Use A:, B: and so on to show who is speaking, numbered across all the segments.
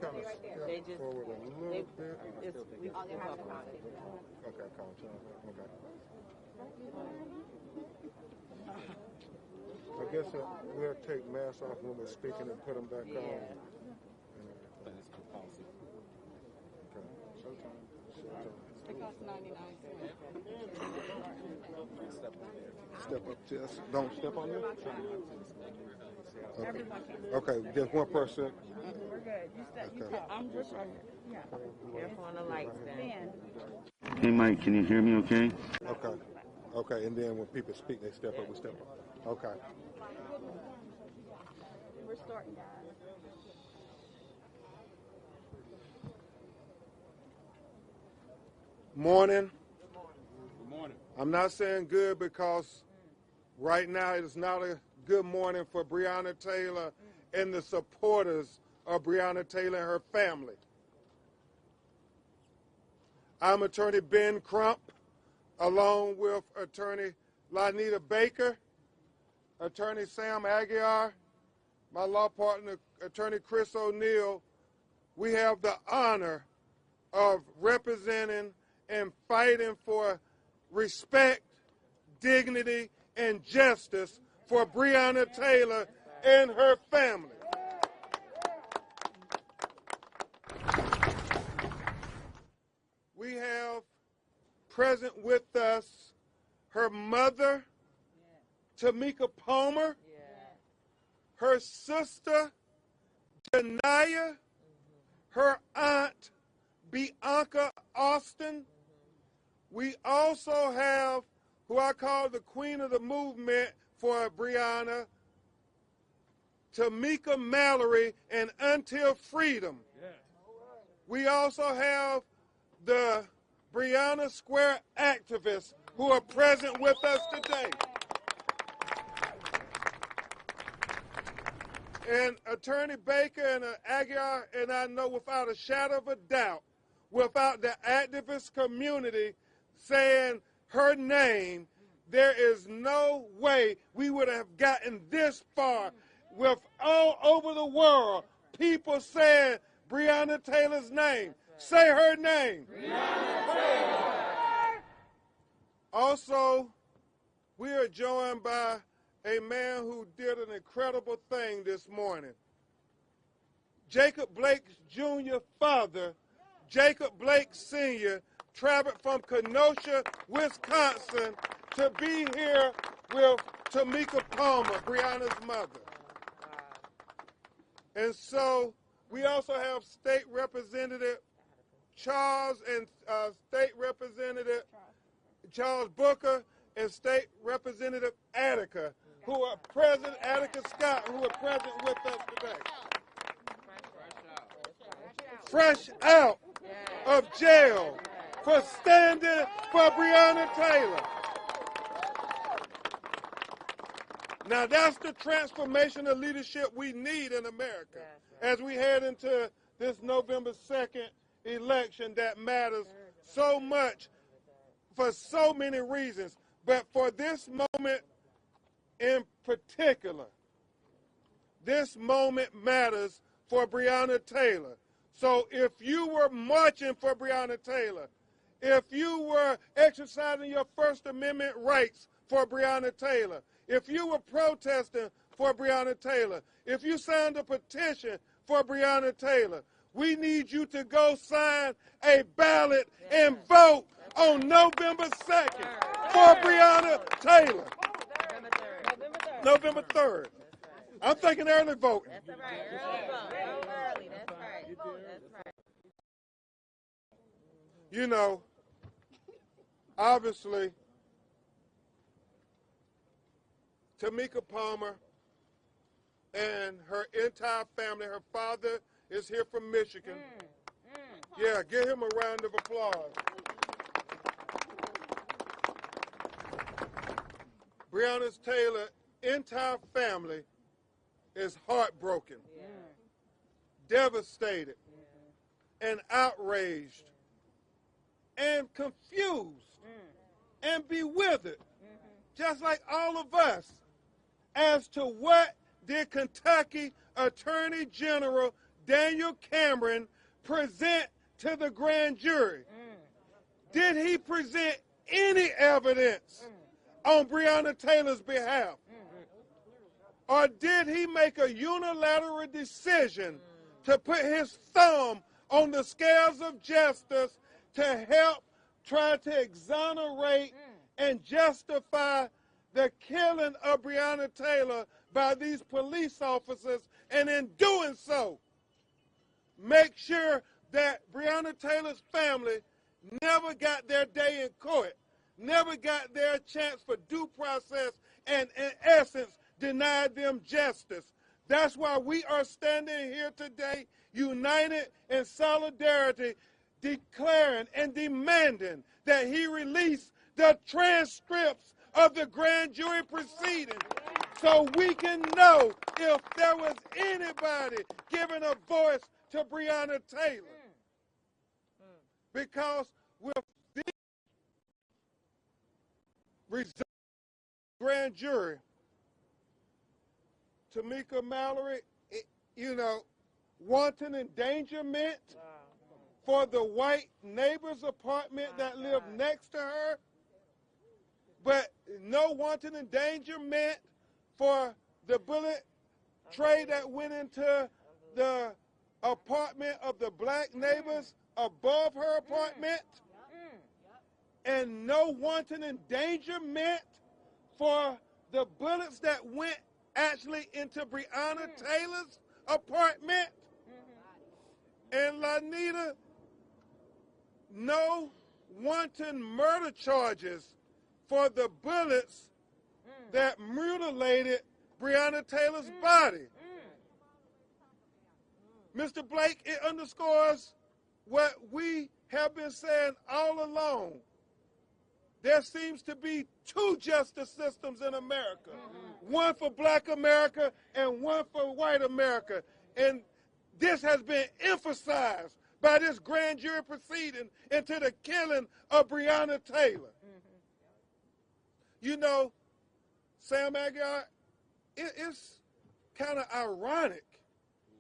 A: kind of step forward a little bit.
B: Okay,
A: I guess we'll take masks off when we're speaking and put them back on. Okay.
B: It costs 99 cents.
A: Step up, just don't step on you. Okay, just one person.
B: We're good. You step. I'm just right here. Yeah.
C: Careful on the lights then.
D: Hey, Mike, can you hear me okay?
A: Okay, and then when people speak, they step up, we step up. Okay.
B: We're starting, guys.
A: Morning.
E: Good morning.
A: I'm not saying good because right now it is not a good morning for Breonna Taylor and the supporters of Breonna Taylor and her family. I'm Attorney Ben Crump, along with Attorney Lonita Baker, Attorney Sam Agular, my law partner, Attorney Chris O'Neill. We have the honor of representing and fighting for respect, dignity, and justice for Breonna Taylor and her family. We have present with us her mother, Tamika Palmer, her sister, Janaya, her aunt, Bianca Austin. We also have who I call the queen of the movement for Breonna, Tamika Mallory, and Until Freedom. Yeah. We also have the Breonna Square activists who are present with us today. And Attorney Baker and Aguilar and I know without a shadow of a doubt, without the activist community saying her name, there is no way we would have gotten this far with all over the world people saying Breonna Taylor's name. Say her name. Breonna Taylor. Also, we are joined by a man who did an incredible thing this morning. Jacob Blake's Jr. father, Jacob Blake Sr., traveled from Kenosha, Wisconsin, to be here with Tamika Palmer, Breonna's mother. And so we also have State Representative Charles and State Representative Charles Booker and State Representative Attica, who are present, Attica Scott, who are present with us today. Fresh out of jail for standing for Breonna Taylor. Now that's the transformation of leadership we need in America as we head into this November 2nd election that matters so much for so many reasons. But for this moment in particular, this moment matters for Breonna Taylor. So if you were marching for Breonna Taylor, if you were exercising your First Amendment rights for Breonna Taylor, if you were protesting for Breonna Taylor, if you signed a petition for Breonna Taylor, we need you to go sign a ballot and vote on November 2nd for Breonna Taylor. November 3rd. I'm thinking early voting.
C: That's right. Early vote. Early. That's right. That's right.
A: You know, obviously, Tamika Palmer and her entire family, her father is here from Michigan. Yeah, give him a round of applause. Breonna Taylor's entire family is heartbroken, devastated, and outraged, and confused, and bewildered, just like all of us, as to what did Kentucky Attorney General Daniel Cameron present to the grand jury? Did he present any evidence on Breonna Taylor's behalf? Or did he make a unilateral decision to put his thumb on the scales of justice to help try to exonerate and justify the killing of Breonna Taylor by these police officers, and in doing so, make sure that Breonna Taylor's family never got their day in court, never got their chance for due process, and in essence, denied them justice. That's why we are standing here today, united in solidarity, declaring and demanding that he release the transcripts of the grand jury proceedings so we can know if there was anybody giving a voice to Breonna Taylor. Because with the results of the grand jury, Tamika Mallory, wanton endangerment for the white neighbor's apartment that lived next to her, but no wanton endangerment for the bullet tray that went into the apartment of the black neighbors above her apartment, and no wanton endangerment for the bullets that went actually into Breonna Taylor's apartment. And Lonita, no wanton murder charges for the bullets that mutilated Breonna Taylor's body. Mr. Blake, it underscores what we have been saying all along. There seems to be two justice systems in America, one for black America and one for white America. And this has been emphasized by this grand jury proceeding into the killing of Breonna Taylor. You know, Sam Agular, it's kind of ironic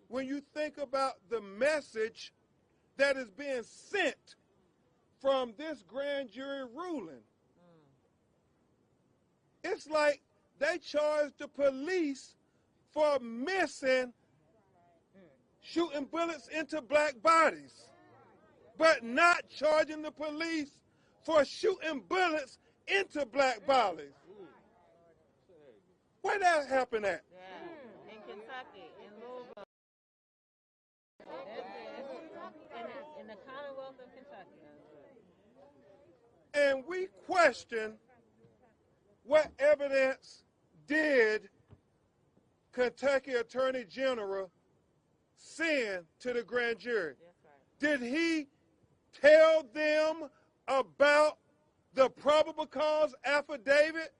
A: when you think about the message that is being sent from this grand jury ruling. It's like they charged the police for shooting bullets into black bodies, but not charging the police for shooting bullets into black bodies. Where that happen at?
C: In Kentucky, in Louisville, in the Commonwealth of Kentucky.
A: And we question what evidence did Kentucky Attorney General send to the grand jury? Did he tell them about the probable cause affidavit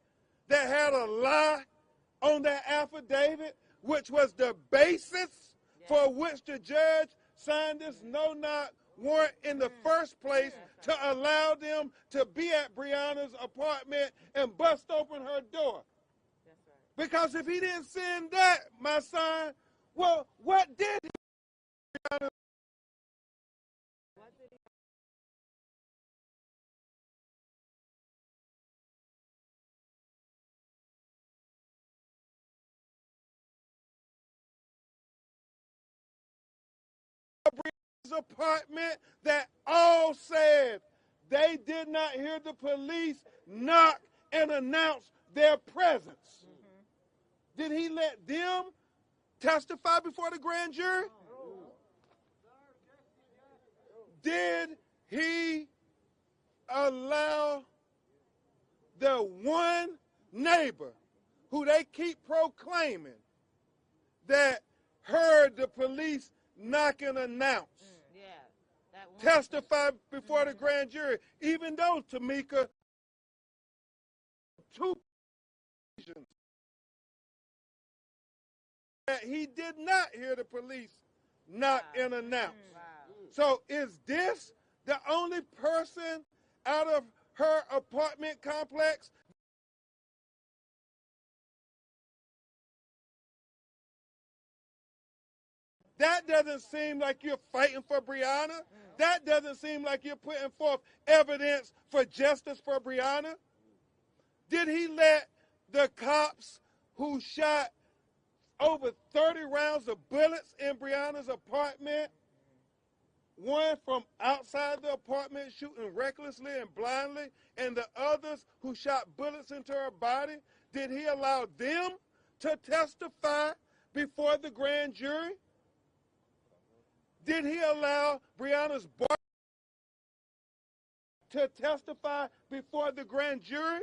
A: that had a lie on that affidavit, which was the basis for which the judge signed this no-knock warrant in the first place to allow them to be at Breonna's apartment and bust open her door? Because if he didn't send that, my son, well, what did he? Apartment that all said they did not hear the police knock and announce their presence. Did he let them testify before the grand jury? Did he allow the one neighbor who they keep proclaiming that heard the police knock and announce testify before the grand jury, even though, Tamika, two occasions that he did not hear the police knock and announce? So is this the only person out of her apartment complex That doesn't seem like you're fighting for Breonna. That doesn't seem like you're putting forth evidence for justice for Breonna. Did he let the cops who shot over 30 rounds of bullets in Breonna's apartment, one from outside the apartment shooting recklessly and blindly, and the others who shot bullets into her body, did he allow them to testify before the grand jury? Did he allow Breonna's boyfriend to testify before the grand jury?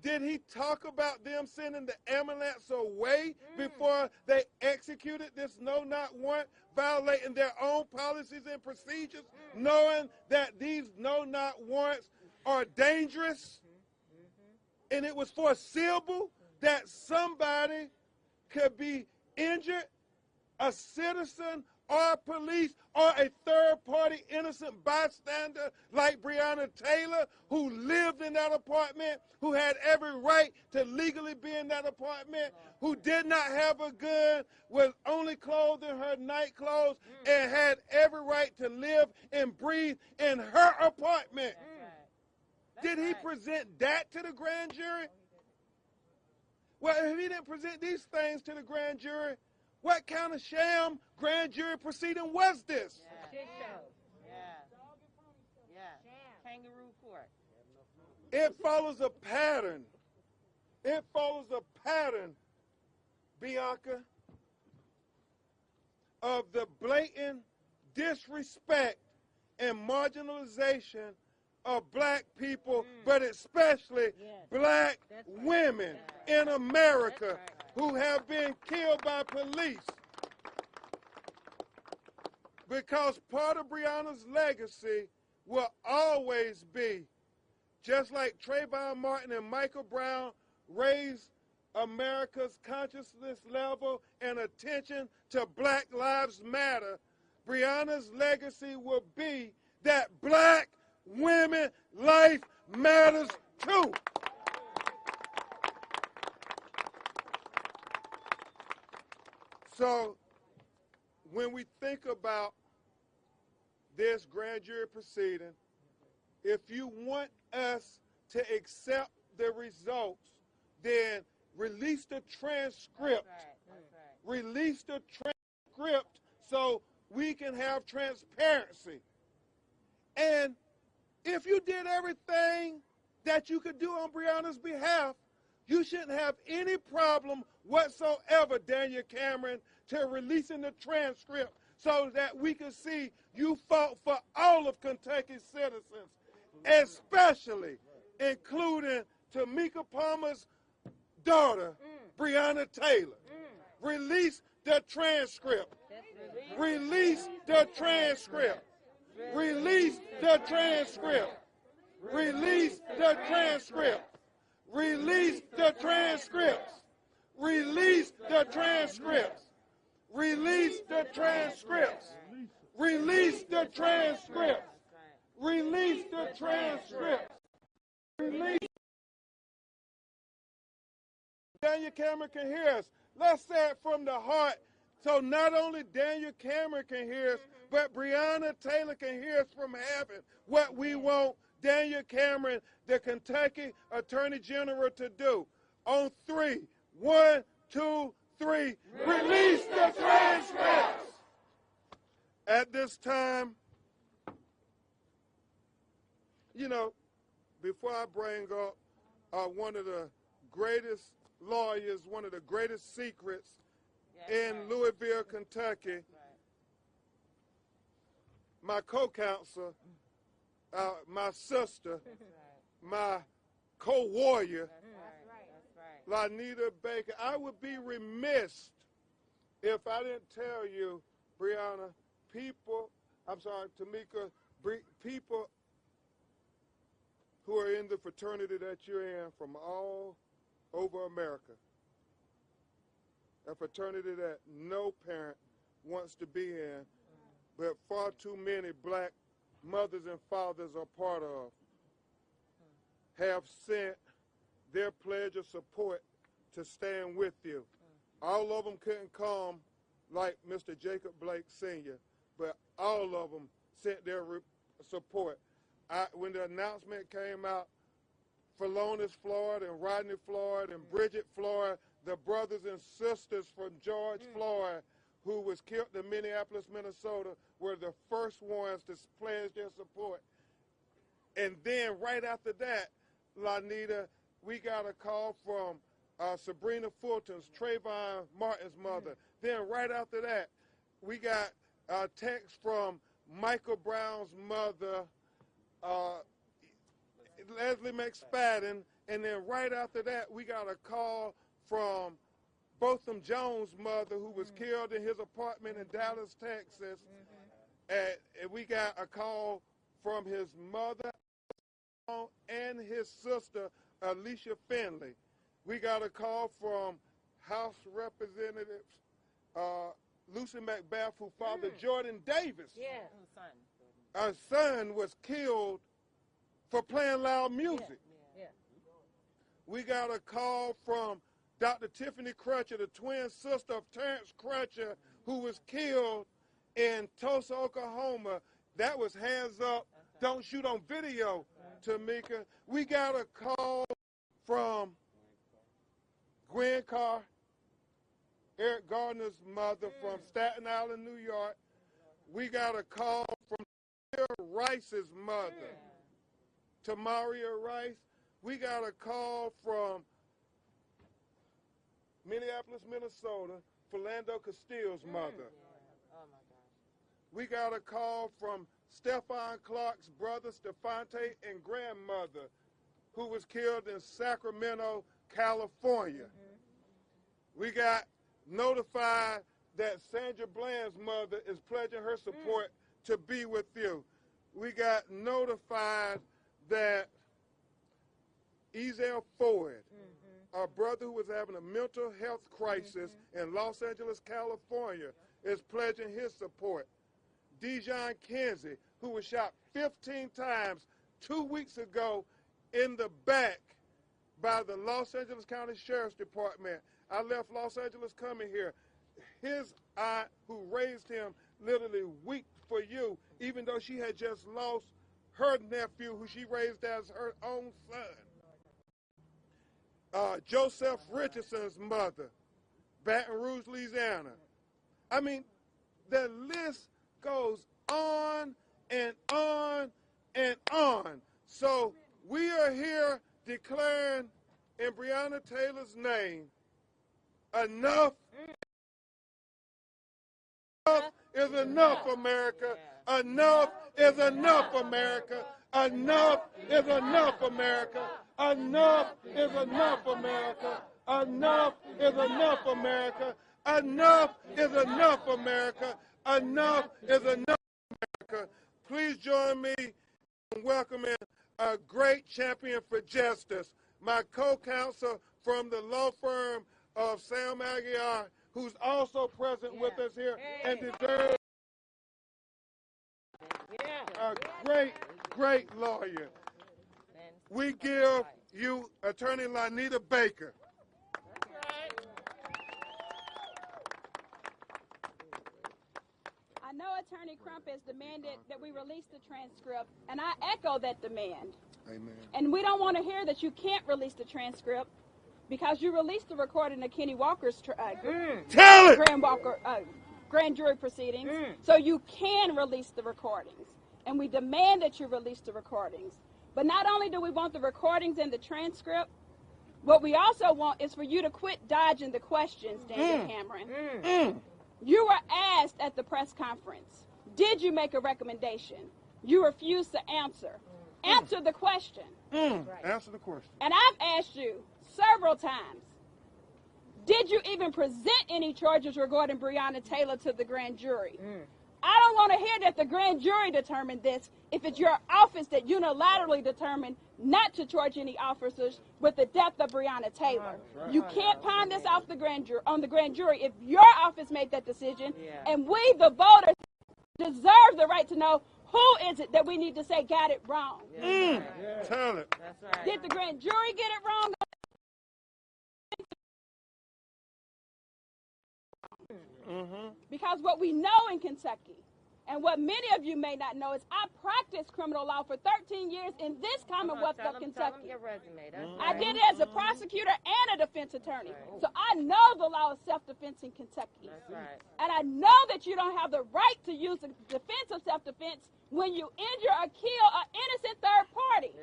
A: Did he talk about them sending the ambulance away before they executed this no-knock warrant, violating their own policies and procedures, knowing that these no-knock warrants are dangerous? And it was foreseeable that somebody could be injured, a citizen or police or a third-party innocent bystander like Breonna Taylor, who lived in that apartment, who had every right to legally be in that apartment, who did not have a gun, was only clothed in her night clothes, and had every right to live and breathe in her apartment. Did he present that to the grand jury? Well, if he didn't present these things to the grand jury, what kind of sham grand jury proceeding was this?
C: Kangaroo court.
A: It follows a pattern. It follows a pattern, Bianca, of the blatant disrespect and marginalization of black people, but especially black women in America who have been killed by police. Because part of Breonna's legacy will always be, just like Trayvon Martin and Michael Brown raised America's consciousness level and attention to Black Lives Matter, Breonna's legacy will be that black women life matters too. So when we think about this grand jury proceeding, if you want us to accept the results, then release the transcript. Release the transcript so we can have transparency. And if you did everything that you could do on Breonna's behalf, you shouldn't have any problem whatsoever, Daniel Cameron, to releasing the transcript so that we can see you fought for all of Kentucky's citizens, especially including Tamika Palmer's daughter, Breonna Taylor. Release the transcript. Release the transcript. Release the transcript. Release the transcript. Release the transcripts. Release the transcripts. Release the transcripts. Release the transcripts. Release the transcripts. Release. Daniel Cameron can hear us. Let's say it from the heart so not only Daniel Cameron can hear us, but Breonna Taylor can hear us from heaven. What we want Daniel Cameron, the Kentucky Attorney General, to do. On three. 1, 2, 3. Release the transcripts. At this time, you know, before I bring up one of the greatest lawyers, one of the greatest secrets in Louisville, Kentucky, my co-counsel, my sister, my co-warrior, Lonita Baker. I would be remiss if I didn't tell you, Breonna, Tamika, people who are in the fraternity that you're in from all over America, a fraternity that no parent wants to be in, but far too many black mothers and fathers are part of, have sent their pledge of support to stand with you. All of them couldn't come like Mr. Jacob Blake Sr., but all of them sent their support. When the announcement came out, Philonis Floyd and Rodney Floyd and Bridget Floyd, the brothers and sisters from George Floyd, who was killed in Minneapolis, Minnesota, were the first ones to pledge their support. And then right after that, Lonita, we got a call from Sabrina Fulton's, Trayvon Martin's mother. Then right after that, we got a text from Michael Brown's mother, Leslie McSpadden. And then right after that, we got a call from Botham Jones' mother, who was killed in his apartment in Dallas, Texas. And we got a call from his mother and his sister, Alicia Finley. We got a call from House Representatives Lucy McBath, who fathered Jordan Davis. Our son was killed for playing loud music. We got a call from Dr. Tiffany Crutcher, the twin sister of Terrence Crutcher, who was killed in Tulsa, Oklahoma. That was hands up, don't shoot on video, Tamika. We got a call from Gwen Carr, Eric Gardner's mother from Staten Island, New York. We got a call from Rice's mother, Tamaria Rice. We got a call from Minneapolis, Minnesota, Philando Castillo's mother. We got a call from Stephon Clark's brother, Stephante, and grandmother, who was killed in Sacramento, California. We got notified that Sandra Bland's mother is pledging her support to be with you. We got notified that Ezel Ford, our brother who was having a mental health crisis in Los Angeles, California, is pledging his support. Dijon Kinsey, who was shot 15 times 2 weeks ago in the back by the Los Angeles County Sheriff's Department. I left Los Angeles coming here. His aunt, who raised him, literally wept for you, even though she had just lost her nephew, who she raised as her own son. Joseph Richardson's mother, Baton Rouge, Louisiana. I mean, the list goes on and on and on. So we are here declaring in Breonna Taylor's name, enough is enough, America. Enough is enough, America. Enough is enough, America. Enough is enough, America. Enough is enough, America. Enough is enough, America. Enough is enough, America. Please join me in welcoming a great champion for justice, my co-counsel from the law firm of Sam Aguilar, who's also present with us here and deserves a great, great lawyer. We give you Attorney Lonita Baker.
B: I know Attorney Crump has demanded that we release the transcript, and I echo that demand.
A: Amen.
B: And we don't want to hear that you can't release the transcript because you released the recording of Kenny Walker's grand jury proceedings. So you can release the recordings, and we demand that you release the recordings. But not only do we want the recordings and the transcript, what we also want is for you to quit dodging the questions, David Cameron. You were asked at the press conference, did you make a recommendation? You refused to answer. Answer the question.
A: Answer the question.
B: And I've asked you several times, did you even present any charges regarding Breonna Taylor to the grand jury? I don't want to hear that the grand jury determined this if it's your office that unilaterally determined not to charge any officers with the death of Breonna Taylor. You can't pawn this off the grand jury if your office made that decision, and we, the voters, deserve the right to know who is it that we need to say got it wrong.
A: Tell it.
B: Did the grand jury get it wrong? Because what we know in Kentucky, and what many of you may not know, is I practiced criminal law for 13 years in this Commonwealth of Kentucky.
C: Your resume. That's
B: I did it as a prosecutor and a defense attorney. So I know the law of self-defense in Kentucky.
C: That's right.
B: And I know that you don't have the right to use the defense of self-defense when you injure or kill an innocent third party.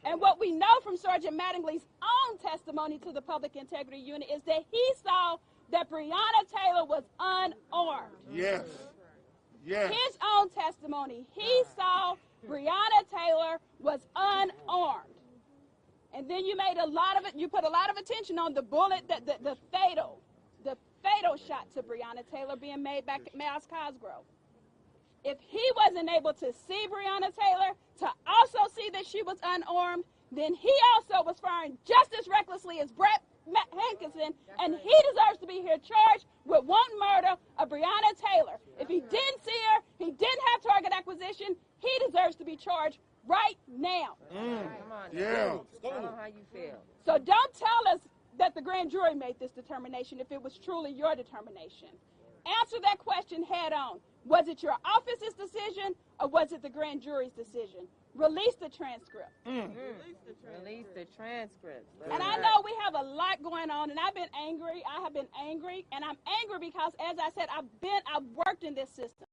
B: And what we know from Sergeant Mattingly's own testimony to the Public Integrity Unit is that he saw that Breonna Taylor was unarmed.
A: Yes. Yes.
B: His own testimony, he saw Breonna Taylor was unarmed. And then you made you put a lot of attention on the bullet, the fatal shot to Breonna Taylor being made back at Miles Cosgrove. If he wasn't able to see Breonna Taylor, to also see that she was unarmed, then he also was firing just as recklessly as Brett Hankinson, and he deserves to be here charged with wanton murder of Breonna Taylor. If he didn't see her, he didn't have target acquisition, he deserves to be charged right now.
C: Come on.
A: Yeah.
C: Tell them how you feel.
B: So don't tell us that the grand jury made this determination if it was truly your determination. Answer that question head on. Was it your office's decision or was it the grand jury's decision? Release the transcript.
C: Release the transcript.
B: And I know we have a lot going on, and I've been angry. I have been angry, and I'm angry because, as I said, I've worked in this system.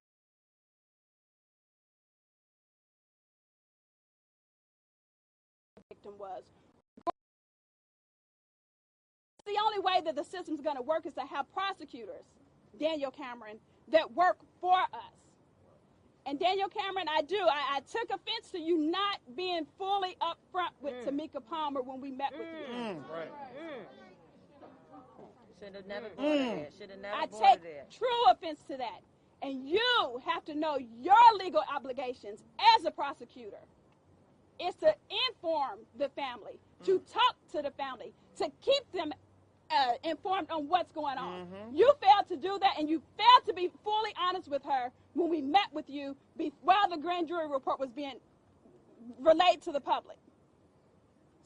B: Victim was. The only way that the system's going to work is to have prosecutors, Daniel Cameron, that work for us. And Daniel Cameron, I took offense to you not being fully upfront with Tamika Palmer when we met with you.
C: Should have never brought it there. Should have never
B: I
C: brought
B: take
C: it there.
B: true offense to that. And you have to know your legal obligations as a prosecutor. It's to inform the family, to talk to the family, to keep them informed on what's going on. You failed to do that, and you failed to be fully honest with her when we met with you while the grand jury report was being relayed to the public.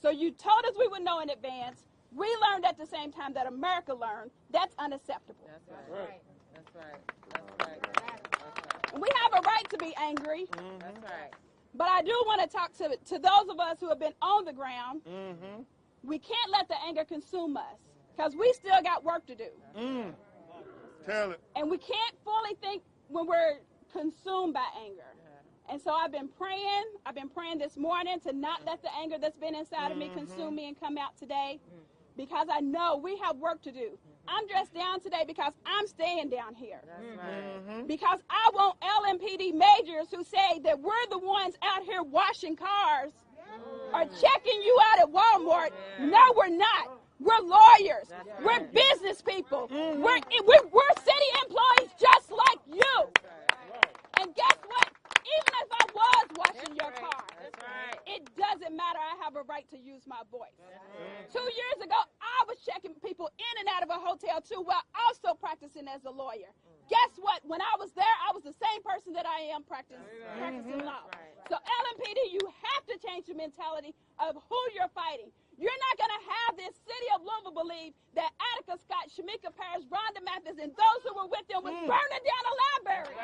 B: So you told us we would know in advance. We learned at the same time that America learned. That's unacceptable.
C: That's right. That's right. That's right. That's right.
B: And we have a right to be angry.
C: That's right.
B: But I do want to talk to those of us who have been on the ground. We can't let the anger consume us because we still got work to do.
A: Tell it.
B: And we can't fully think when we're consumed by anger. And so I've been praying this morning to not let the anger that's been inside of me consume me and come out today, because I know we have work to do. I'm dressed down today because I'm staying down here.
C: That's right.
B: Because I want LMPD majors who say that we're the ones out here washing cars or checking you out at Walmart. No, we're not. We're lawyers. We're business people. We're city employees just like you. And guess what? Even if I was washing your car, it doesn't matter. I have a right to use my voice. 2 years ago, I was checking people in and out of a hotel too while also practicing as a lawyer. Guess what? When I was there, I was the same person that I am practicing law. So LMPD, you have to change the mentality of who you're fighting. You're not going to have this city of Louisville believe that Attica Scott, Shamika Parrish, Rhonda Mathis, and those who were with them was burning down a library.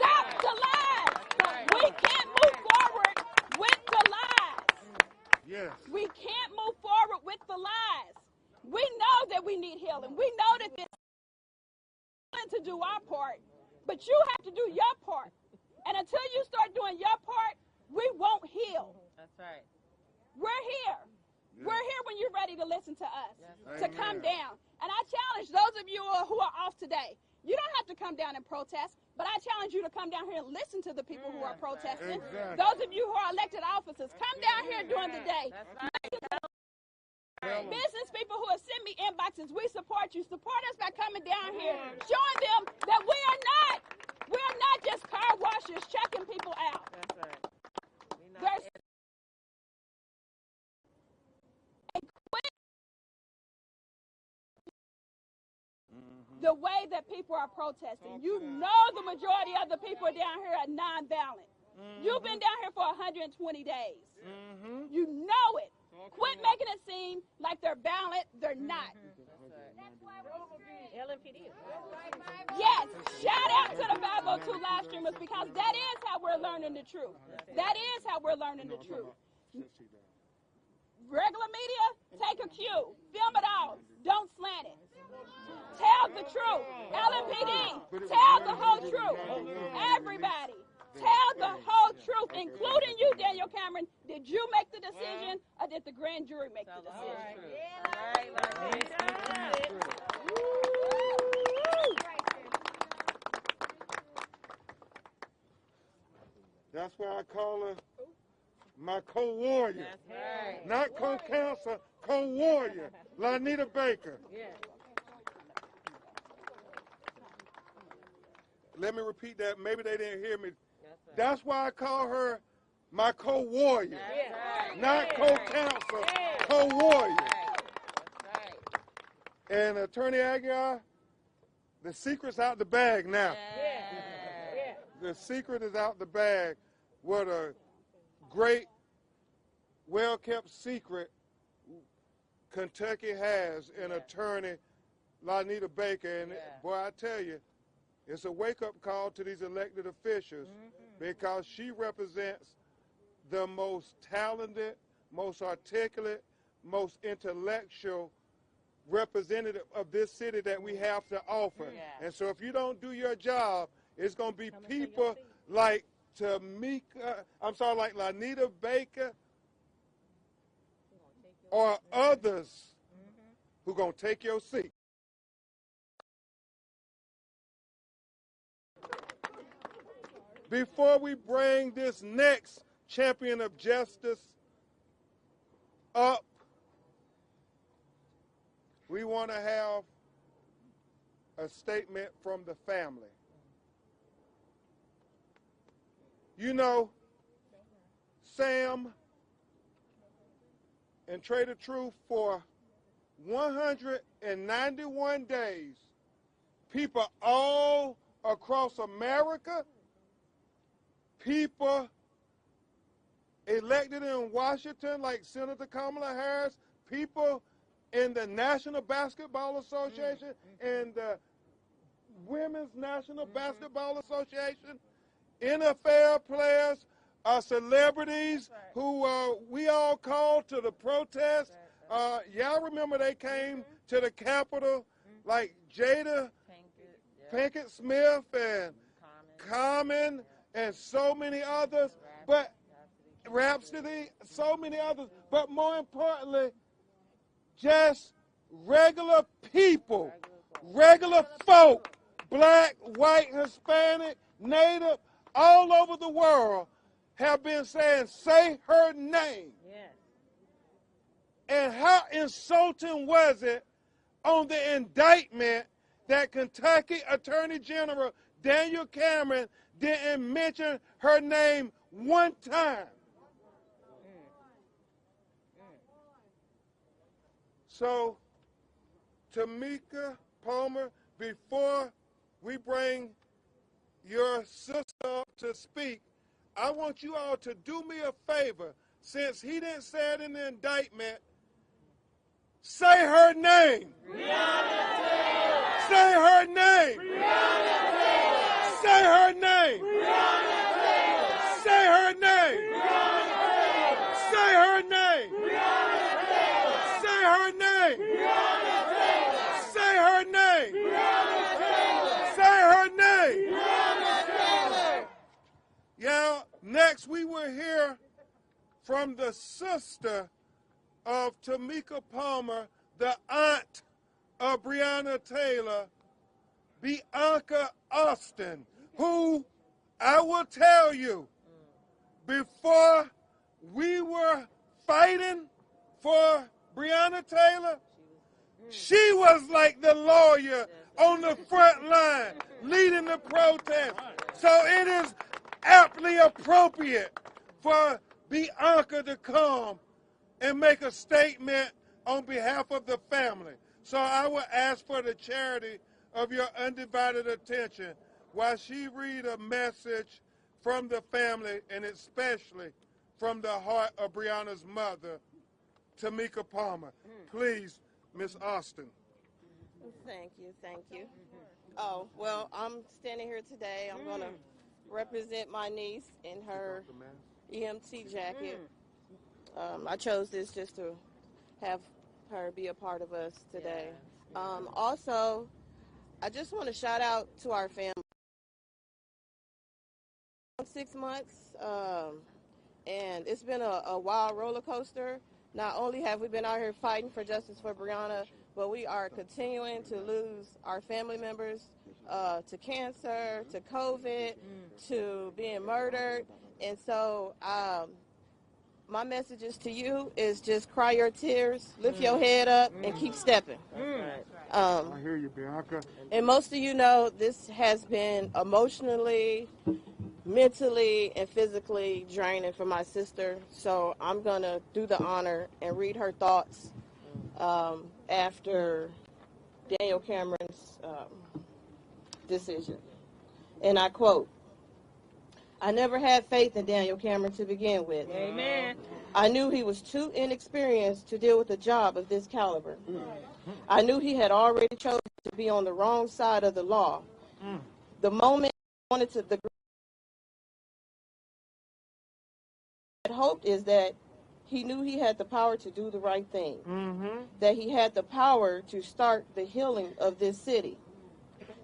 B: Stop the lies. We can't move forward with the lies.
A: Yes.
B: We can't move forward with the lies. We know that we need healing. We know that this is to do our part, but you have to do your part. And until you start doing your part, we won't heal.
C: That's right.
B: We're here.
A: Yeah.
B: We're here when you're ready to listen to us, to
A: Amen.
B: come down. And I challenge those of you who are off today. You don't have to come down and protest, but I challenge you to come down here and listen to the people who are protesting.
A: Exactly.
B: Those of you who are elected officers, come down here during the day. Business people who have sent me inboxes, we support you. Support us by coming down here, showing them that we are not just car washers checking people out.
C: That's right.
B: There's the way that people are protesting. You know the majority of the people down here are nonviolent. You've been down here for 120 days. You know it. Quit making it seem like they're balanced. They're not.
C: LMPD.
B: Yes, shout out to the 502 live streamers because that is how we're learning the truth. That is how we're learning the truth. Regular media, take a cue. Film it all. Don't slant it. Tell the truth. LMPD, tell the whole truth. Everybody, tell the whole truth, including you, Daniel Cameron. Did you make the decision or did the grand jury make the decision?
A: That's why I call her my co-warrior.
C: Right.
A: Not co-counselor, co-warrior. Lonita Baker.
C: Yeah.
A: Let me repeat that. Maybe they didn't hear me.
C: Right.
A: That's why I call her my co-warrior.
C: Right.
A: Not co-counselor, co-warrior.
C: Right.
A: And Attorney Agular, the secret's out the bag now.
C: Yeah.
A: The secret is out the bag. What a great, well-kept secret Kentucky has in attorney Lonita Baker. And boy, I tell you, it's a wake-up call to these elected officials because she represents the most talented, most articulate, most intellectual representative of this city that we have to offer.
C: Yeah.
A: And so if you don't do your job, it's going to be people like like Lonita Baker or others who are going to take your seat. Before we bring this next champion of justice up, we want to have a statement from the family. You know, Sam and Trade the Truth, for 191 days, people all across America, people elected in Washington like Senator Kamala Harris, people in the National Basketball Association and the Women's National Basketball Association, NFL players, celebrities who we all called to the protest. Y'all remember they came to the Capitol like Jada Pinkett Smith and Common and so many others, but Rhapsody, so many others, but more importantly, just regular people, regular folk, black, white, Hispanic, Native, all over the world have been saying, say her name.
C: Yes.
A: And how insulting was it on the indictment that Kentucky Attorney General Daniel Cameron didn't mention her name one time. So, Tamika Palmer, before we bring your sister up to speak, I want you all to do me a favor. Since he didn't say it in the indictment, say her name.
C: Breonna Taylor.
A: Say her name.
C: Breonna Taylor.
A: Say her name.
C: Breonna Taylor.
A: Say her name.
C: Breonna Taylor.
A: Say her name.
C: Breonna Taylor.
A: Say her name.
C: Breonna Taylor.
A: Say her name.
C: Breonna Taylor.
A: Say her name.
C: Breonna Taylor.
A: Yeah, next we will hear from the sister of Tamika Palmer, the aunt of Breonna Taylor, Bianca Austin, who I will tell you, before we were fighting for Breonna Taylor, she was like the lawyer on the front line leading the protest. So it is aptly appropriate for Bianca to come and make a statement on behalf of the family. So I will ask for the charity of your undivided attention while she read a message from the family and especially from the heart of Breonna's mother, Tamika Palmer. Please, Miss Austin.
F: Thank you, thank you. Oh, well, I'm standing here today. I'm going to represent my niece in her EMT jacket. I chose this just to have her be a part of us today. Also, I just want to shout out to our family. 6 months, and it's been a wild roller coaster. Not only have we been out here fighting for justice for Breonna, but we are continuing to lose our family members to cancer, to COVID, to being murdered. And so my messages to you is just cry your tears, lift your head up, and keep stepping.
A: I hear you, Bianca.
F: And most of you know this has been emotionally, mentally, and physically draining for my sister. So I'm going to do the honor and read her thoughts after Daniel Cameron's decision. And I quote, "I never had faith in Daniel Cameron to begin with.
C: Amen.
F: I knew he was too inexperienced to deal with a job of this caliber. I knew he had already chosen to be on the wrong side of the law. The moment he wanted to, the hoped is that he knew he had the power to do the right thing, that he had the power to start the healing of this city,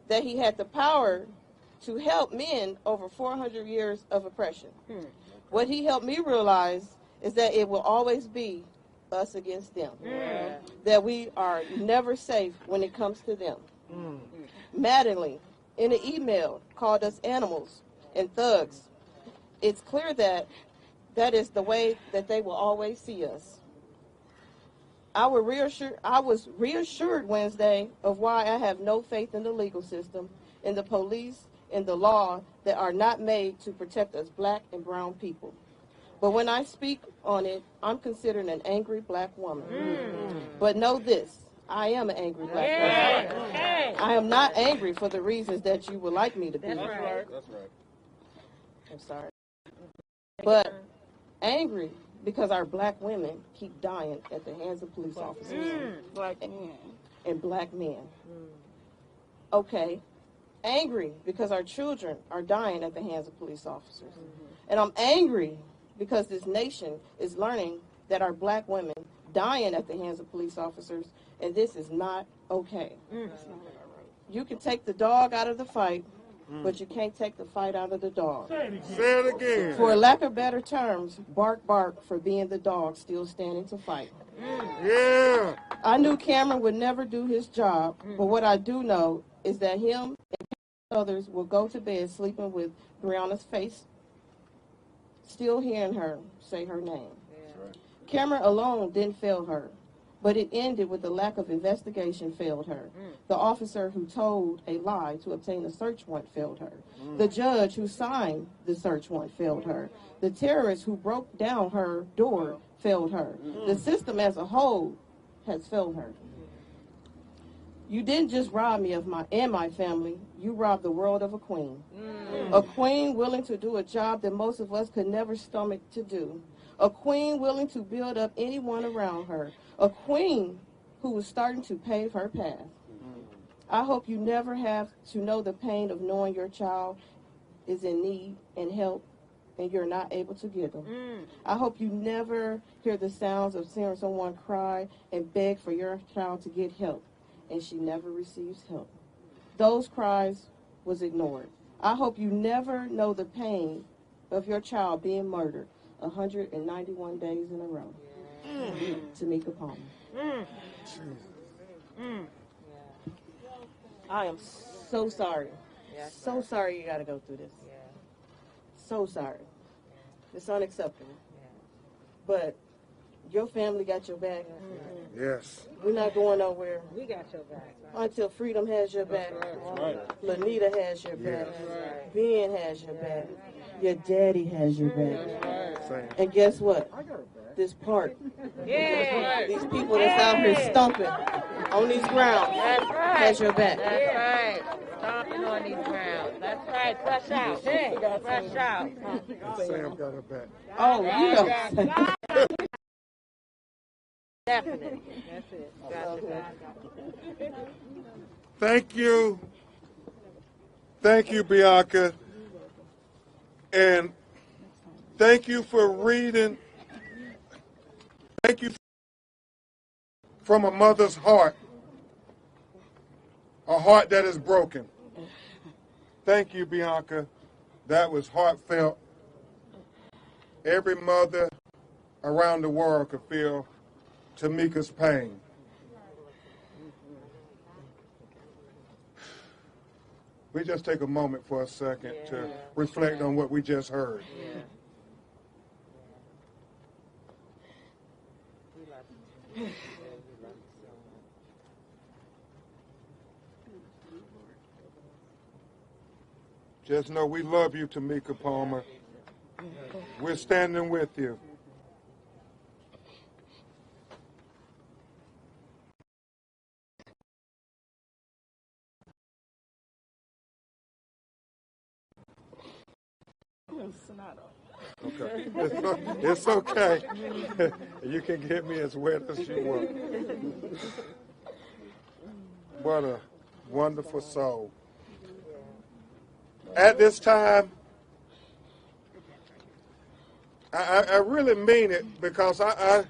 F: that he had the power to help men over 400 years of oppression. What he helped me realize is that it will always be us against them, that we are never safe when it comes to them. Mattingly, in an email, called us animals and thugs. It's clear that that is the way that they will always see us. I was reassured Wednesday of why I have no faith in the legal system, in the police, in the law that are not made to protect us black and brown people. But when I speak on it, I'm considered an angry black woman. But know this, I am an angry black woman. I am not angry for the reasons that you would like me to be.
C: That's right.
F: I'm sorry. But angry because our black women keep dying at the hands of police officers.
B: Black men.
F: And black men. Okay. Angry because our children are dying at the hands of police officers. And I'm angry because this nation is learning that our black women dying at the hands of police officers, and this is not okay. You can take the dog out of the fight, but you can't take the fight out of the dog.
A: Say it again.
F: For lack of better terms, bark, bark for being the dog still standing to fight.
A: Yeah.
F: I knew Cameron would never do his job, but what I do know is that him and others will go to bed sleeping with Breonna's face, still hearing her say her name. Cameron alone didn't fail her, but it ended with the lack of investigation failed her. The officer who told a lie to obtain a search warrant failed her. The judge who signed the search warrant failed her. The terrorist who broke down her door failed her. The system as a whole has failed her. You didn't just rob me of my family, you robbed the world of a queen. A queen willing to do a job that most of us could never stomach to do. A queen willing to build up anyone around her. A queen who was starting to pave her path. I hope you never have to know the pain of knowing your child is in need and help and you're not able to give them. I hope you never hear the sounds of hearing someone cry and beg for your child to get help and she never receives help. Those cries was ignored. I hope you never know the pain of your child being murdered 191 days in a row. Tamika Palmer. I am so sorry. So sorry you got to go through this. So sorry. It's unacceptable. But your family got your back.
A: Yes.
F: We're not going nowhere.
C: We got your back.
F: Until freedom has your back. Lonita has your back. Ben has your back. Your daddy has your back. And guess what? This park. These people that's out here stomping on these grounds has your back.
C: That's right. Stomping on these grounds. That's right. Fresh out. Fresh out.
A: Sam got her back.
F: Oh, you know.
C: Definitely. That's it. Gotcha.
A: Thank you. Thank you, Bianca. And thank you for reading. Thank you from a mother's heart, a heart that is broken. Thank you, Bianca. That was heartfelt. Every mother around the world could feel Tamika's pain. We just take a moment for a second to reflect on what we just heard. Just know we love you, Tamika Palmer. We're standing with you. Okay. It's okay. You can get me as wet as you want. What a wonderful soul. At this time, I really mean it, because I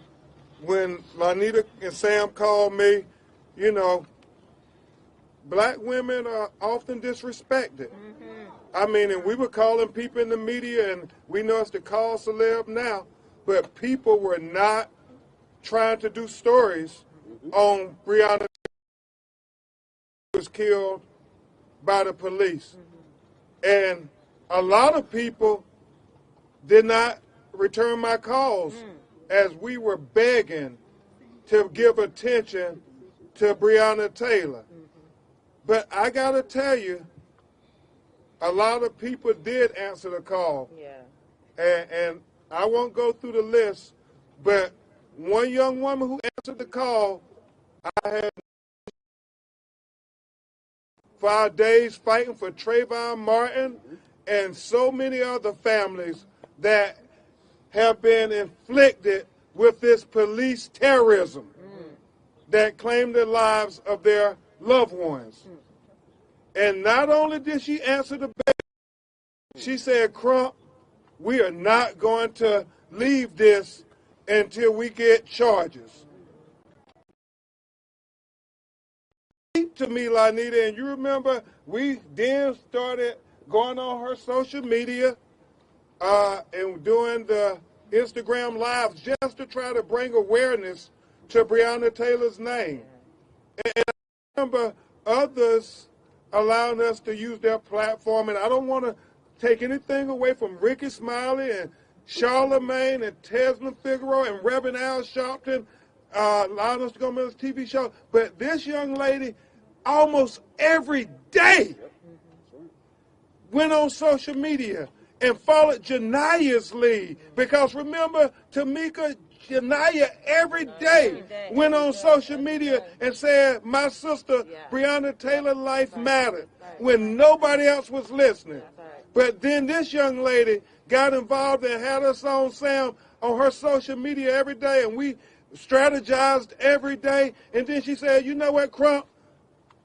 A: when Lonita and Sam called me, you know, black women are often disrespected. I mean, and we were calling people in the media, and we know it's the call celeb now, but people were not trying to do stories on Breonna was killed by the police. And a lot of people did not return my calls as we were begging to give attention to Breonna Taylor. But I got to tell you, a lot of people did answer the call. And I won't go through the list, but one young woman who answered the call, I had for our days fighting for Trayvon Martin and so many other families that have been inflicted with this police terrorism that claimed the lives of their loved ones. And not only did she answer the bell, she said, Crump, we are not going to leave this until we get charges. To me, Lonita, and you remember we then started going on her social media and doing the Instagram lives just to try to bring awareness to Breonna Taylor's name. And I remember others allowing us to use their platform, and I don't want to take anything away from Ricky Smiley and Charlemagne and Tesman Figueroa and Reverend Al Sharpton allowing us to go on this TV show, but this young lady almost every day went on social media and followed Jania's lead. Because remember, Tamika, Jania every day went on social media and said, my sister, Breonna Taylor, life mattered, when nobody else was listening. But then this young lady got involved and had us on Sam on her social media every day, and we strategized every day. And then she said, you know what, Crump?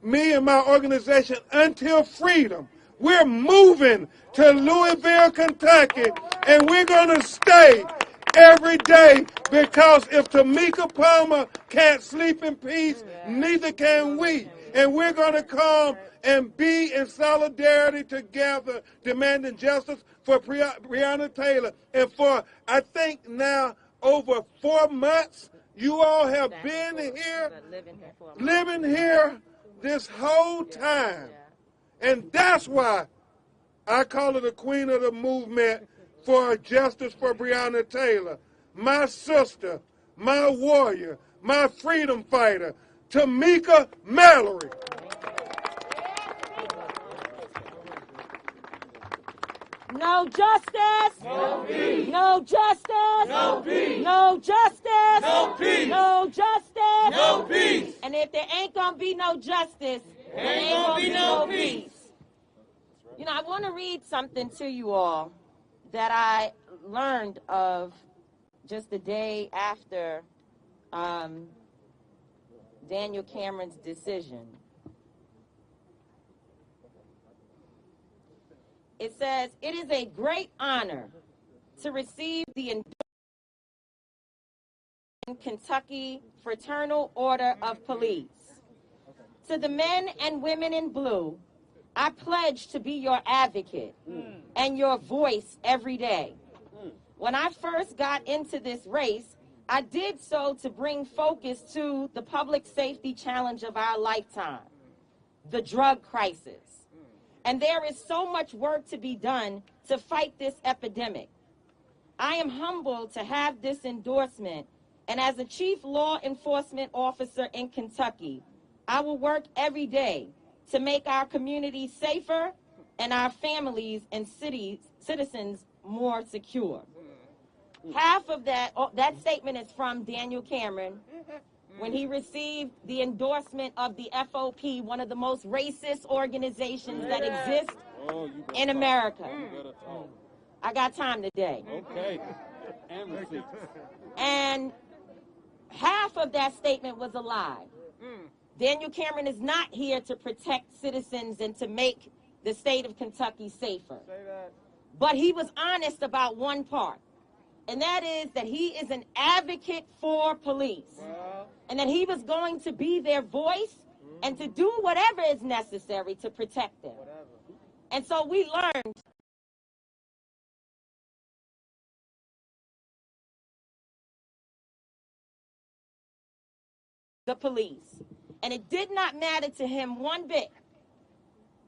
A: Me and my organization, Until Freedom, we're moving to Louisville, Kentucky, and we're going to stay every day, because if Tamika Palmer can't sleep in peace, neither can we. And we're going to come and be in solidarity together, demanding justice for Breonna Taylor. And for, I think now, over 4 months, you all have been here, living here this whole time. And that's why I call her the queen of the movement for justice for Breonna Taylor. My sister, my warrior, my freedom fighter, Tamika Mallory.
C: No justice.
G: No peace.
C: No justice.
G: No peace.
C: No justice.
G: No peace.
C: No justice.
G: No peace.
C: And if there ain't gonna be no justice,
G: there ain't gonna be no peace.
C: You know, I want to read something to you all that I learned of just the day after Daniel Cameron's decision. It says, it is a great honor to receive the Kentucky Fraternal Order of Police. To the men and women in blue, I pledge to be your advocate and your voice every day. When I first got into this race, I did so to bring focus to the public safety challenge of our lifetime, the drug crisis. And there is so much work to be done to fight this epidemic. I am humbled to have this endorsement, and as a chief law enforcement officer in Kentucky, I will work every day to make our communities safer and our families and citizens more secure. Half of that statement is from Daniel Cameron when he received the endorsement of the FOP, one of the most racist organizations that exist in America. I got time today.
E: Okay.
C: And half of that statement was a lie. Daniel Cameron is not here to protect citizens and to make the state of Kentucky safer. But he was honest about one part, and that is that he is an advocate for police, and that he was going to be their voice and to do whatever is necessary to protect them. And so we learned the police. And it did not matter to him one bit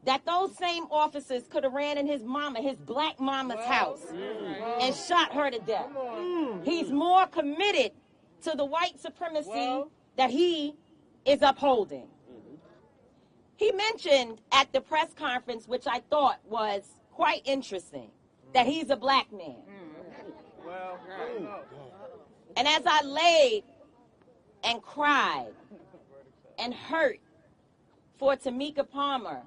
C: that those same officers could have ran in his black mama's house and shot her to death. He's more committed to the white supremacy that he is upholding. He mentioned at the press conference, which I thought was quite interesting, that he's a black man. And as I laid and cried and hurt for Tamika Palmer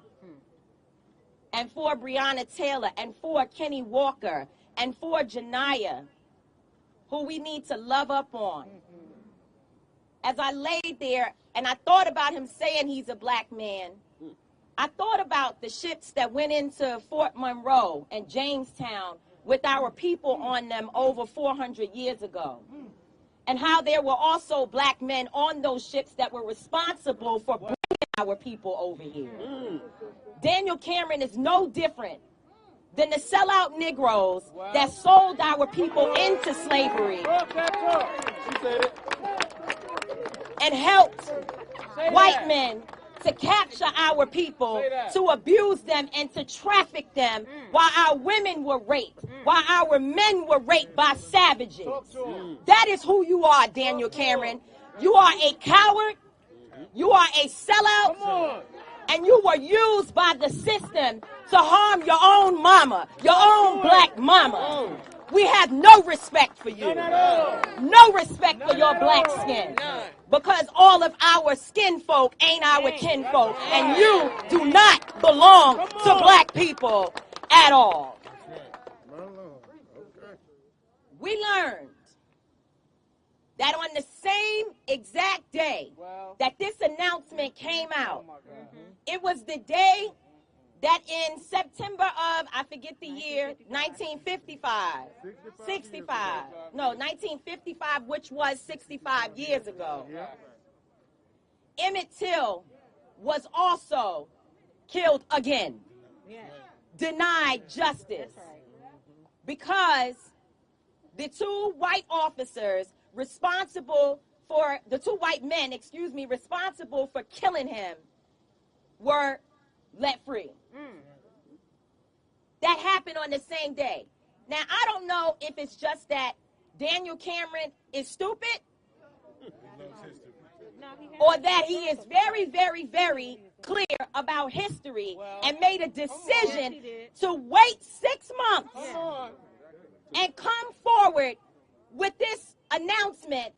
C: and for Breonna Taylor and for Kenny Walker and for Janiyah, who we need to love up on. As I laid there and I thought about him saying he's a black man, I thought about the ships that went into Fort Monroe and Jamestown with our people on them over 400 years ago. And how there were also black men on those ships that were responsible for bringing our people over here. Daniel Cameron is no different than the sellout Negroes that sold our people into slavery and helped white men to capture our people, to abuse them and to traffic them while our women were raped, while our men were raped by savages. That is who you are, Daniel Cameron. You are a coward, you are a sellout, and you were used by the system to harm your own mama, your own black mama. We have no respect for you. No respect for your black skin. Because all of our skin folk ain't our kinfolk. And you do not belong to black people at all. We learned that on the same exact day that this announcement came out, it was the day that in September of, I forget the year, 1955, which was 65 years ago, Emmett Till was also killed again, denied justice, because the two white men, responsible for killing him were let free. That happened on the same day. Now, I don't know if it's just that Daniel Cameron is stupid or that he is very, very, very clear about history and made a decision to wait 6 months and come forward with this announcement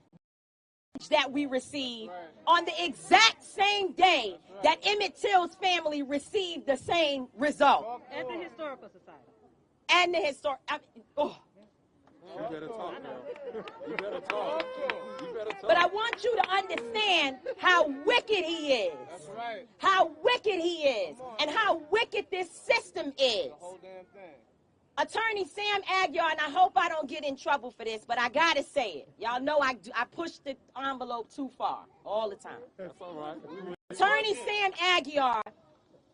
C: that we received on the exact same day that Emmett Till's family received the same result.
H: And the Historical Society.
C: And the
E: You better talk, girl. You better talk. You better talk.
C: But I want you to understand how wicked he is.
E: That's right.
C: How wicked he is. And how wicked this system is.
E: The whole damn thing.
C: Attorney Sam Agular, and I hope I don't get in trouble for this, but I got to say it. Y'all know I push the envelope too far all the time.
E: That's all right.
C: Attorney Sam Agular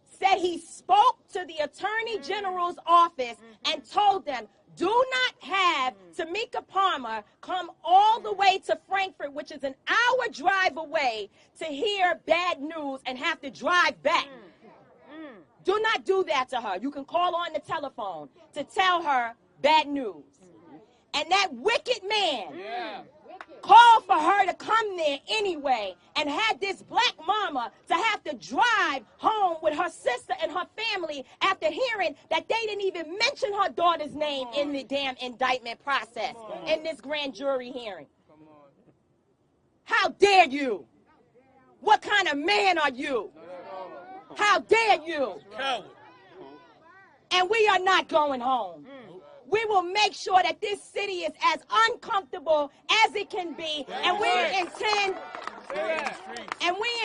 C: said he spoke to the Attorney General's office and told them, do not have Tamika Palmer come all the way to Frankfurt, which is an hour drive away, to hear bad news and have to drive back. Do not do that to her. You can call on the telephone to tell her bad news. And that wicked man called for her to come there anyway and had this black mama to have to drive home with her sister and her family after hearing that they didn't even mention her daughter's name in the damn indictment process in this grand jury hearing. How dare you? What kind of man are you? How dare you? And we are not going home. We will make sure that this city is as uncomfortable as it can be, and we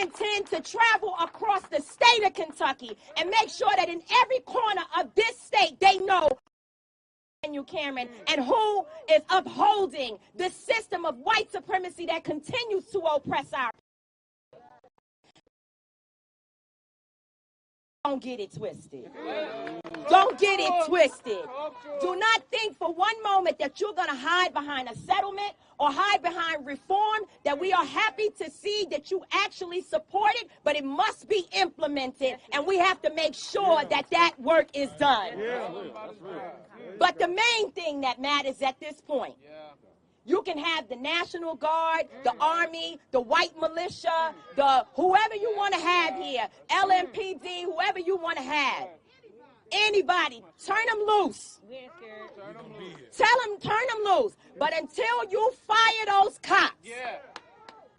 C: intend to travel across the state of Kentucky and make sure that in every corner of this state they know you, Cameron, and who is upholding the system of white supremacy that continues to oppress our people. Don't get it twisted. Don't get it twisted. Do not think for one moment that you're going to hide behind a settlement or hide behind reform, that we are happy to see that you actually support it, but it must be implemented, and we have to make sure that that work is done. But the main thing that matters at this point, you can have the National Guard, the Army, the white militia, the whoever you want to have here, LMPD, whoever you want to have. Anybody, turn them loose. Tell them, turn them loose. But until you fire those cops,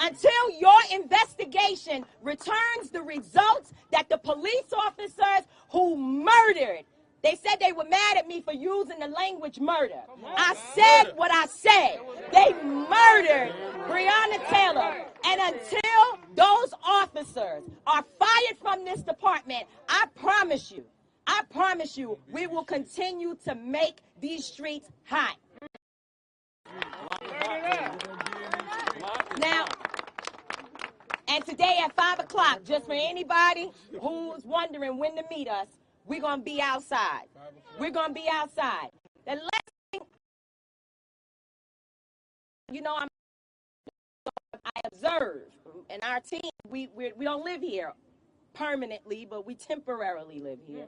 C: until your investigation returns the results that the police officers who murdered, they said they were mad at me for using the language murder. I said what I said. They murdered Breonna Taylor. And until those officers are fired from this department, I promise you, we will continue to make these streets hot. Now, and today at 5 o'clock, just for anybody who's wondering when to meet us, we're going to be outside. We're going to be outside. The last thing, you know, I observe, and our team, we don't live here permanently, but we temporarily live here.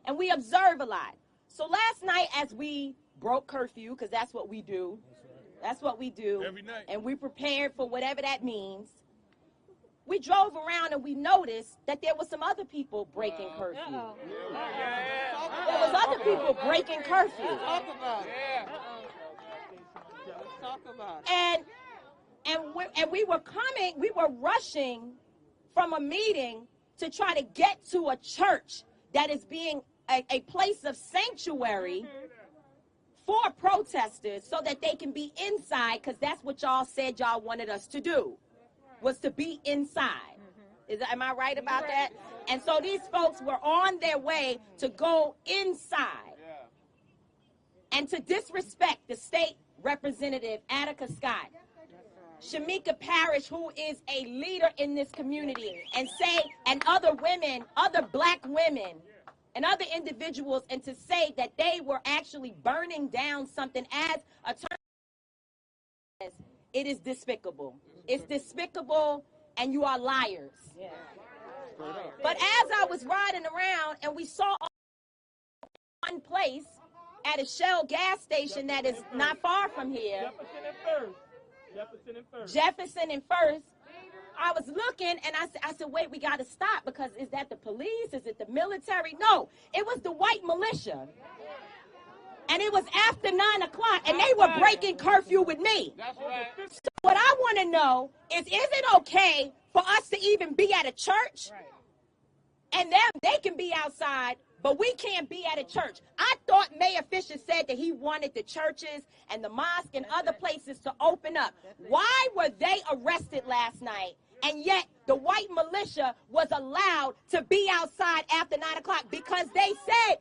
C: And we observe a lot. So last night, as we broke curfew, because that's what we do. That's what we do.
E: Every night. And
C: we prepared for whatever that means. We drove around and we noticed that there were some other people breaking curfew. There was other people breaking curfew. And we were rushing from a meeting to try to get to a church that is being a place of sanctuary for protesters so that they can be inside, because that's what y'all said y'all wanted us to do, was to be inside. Am I right about that? And so these folks were on their way to go inside and to disrespect the state representative, Attica Scott, Shamika Parrish, who is a leader in this community, and other women, other black women, and other individuals, and to say that they were actually burning down something as attorneys. It is despicable. It's despicable, and you are liars. But as I was riding around and we saw one place at a Shell gas station that is not far from here, Jefferson and First, I was looking and I said, wait, we got to stop, because is that the police? Is it the military? No, it was the white militia. And it was after 9 o'clock, and they were breaking curfew with me. So what I want to know is it okay for us to even be at a church? And they can be outside, but we can't be at a church. I thought Mayor Fisher militia said that he wanted the churches and the mosque and other places to open up. Why were they arrested last night? And yet the white militia was allowed to be outside after 9 o'clock because they said,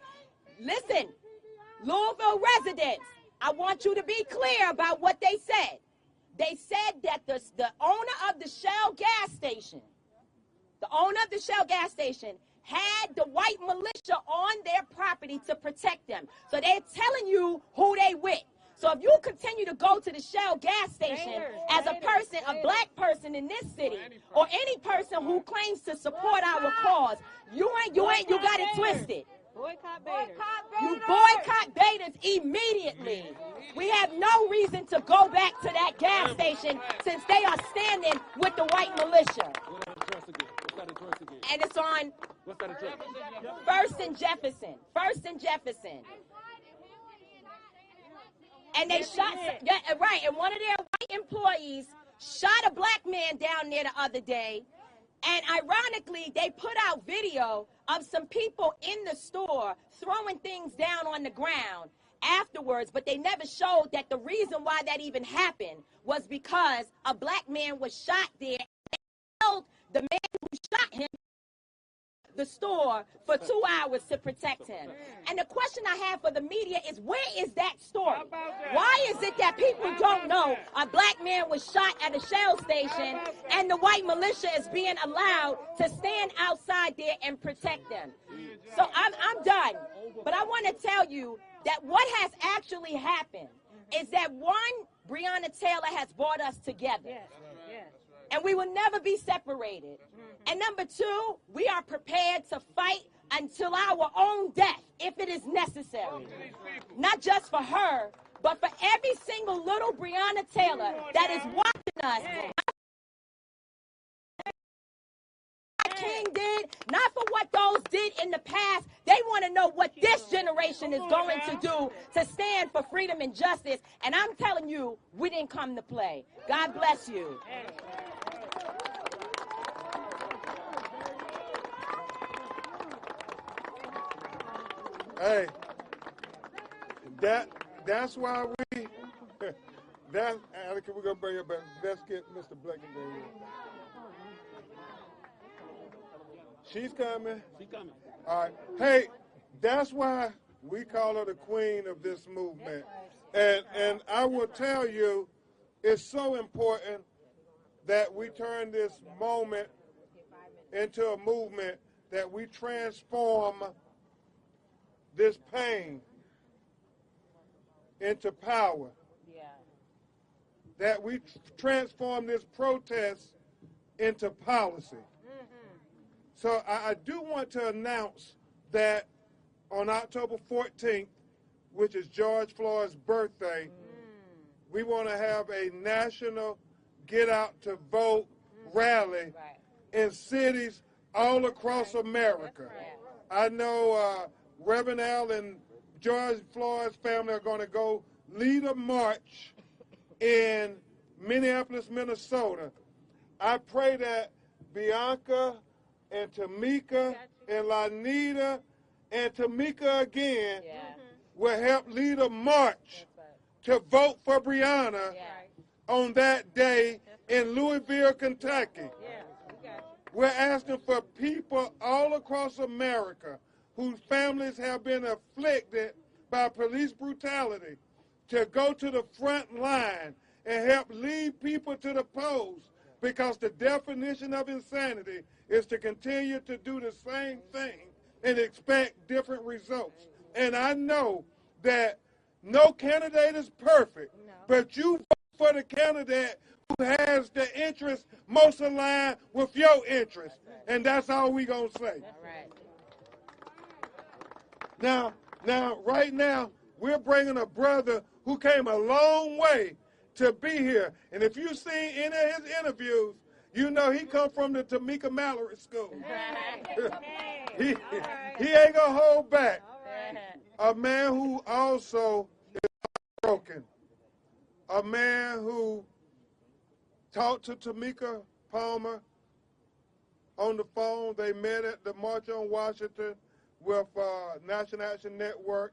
C: listen, Louisville residents, I want you to be clear about what they said. They said that the owner of the Shell gas station, had the white militia on their property to protect them. So they're telling you who they with. So if you continue to go to the Shell gas station as a person, a black person in this city, or any person who claims to support our cause, you got it twisted.
H: Boycott baiters.
C: You boycott baiters immediately. We have no reason to go back to that gas station since they are standing with the white militia. And it's on First and Jefferson. And they shot, right, and one of their white employees shot a black man down there the other day. And ironically, they put out video of some people in the store throwing things down on the ground afterwards, but they never showed that the reason why that even happened was because a black man was shot there. They held the man who shot him the store for 2 hours to protect him. And the question I have for the media is, where is that story? Why is it that people don't know a black man was shot at a Shell station and the white militia is being allowed to stand outside there and protect them? So I'm done. But I want to tell you that what has actually happened is that, one, Breonna Taylor has brought us together. And we will never be separated. And number two, we are prepared to fight until our own death, if it is necessary. Not just for her, but for every single little Breonna Taylor that is watching us. King did, not for what those did in the past. They want to know what this generation is going to do to stand for freedom and justice. And I'm telling you, we didn't come to play. God bless you.
A: Hey, that's why we, we're going to bring it back. Let's get Mr. Bleckenberg in. She's coming. All right. Hey, that's why we call her the queen of this movement. And I will tell you, it's so important that we turn this moment into a movement, that we transform this pain into power. That we transform this protest into policy. So I do want to announce that on October 14th, which is George Floyd's birthday, we want to have a national get out to vote rally in cities all across America. I know Reverend Al and George Floyd's family are going to go lead a march in Minneapolis, Minnesota. I pray that Bianca and Tamika and Lonita and Tamika again will help lead a march to vote for Breonna on that day in Louisville, Kentucky. We're asking for people all across America whose families have been afflicted by police brutality to go to the front line and help lead people to the polls, because the definition of insanity is to continue to do the same thing and expect different results. And I know that no candidate is perfect, but you vote for the candidate who has the interest most aligned with your interest. And that's all we're going to say. Now, right now, we're bringing a brother who came a long way to be here. And if you've seen any of his interviews, you know he come from the Tamika Mallory school. he ain't going to hold back. A man who also is broken. A man who talked to Tamika Palmer on the phone. They met at the March on Washington with National Action Network.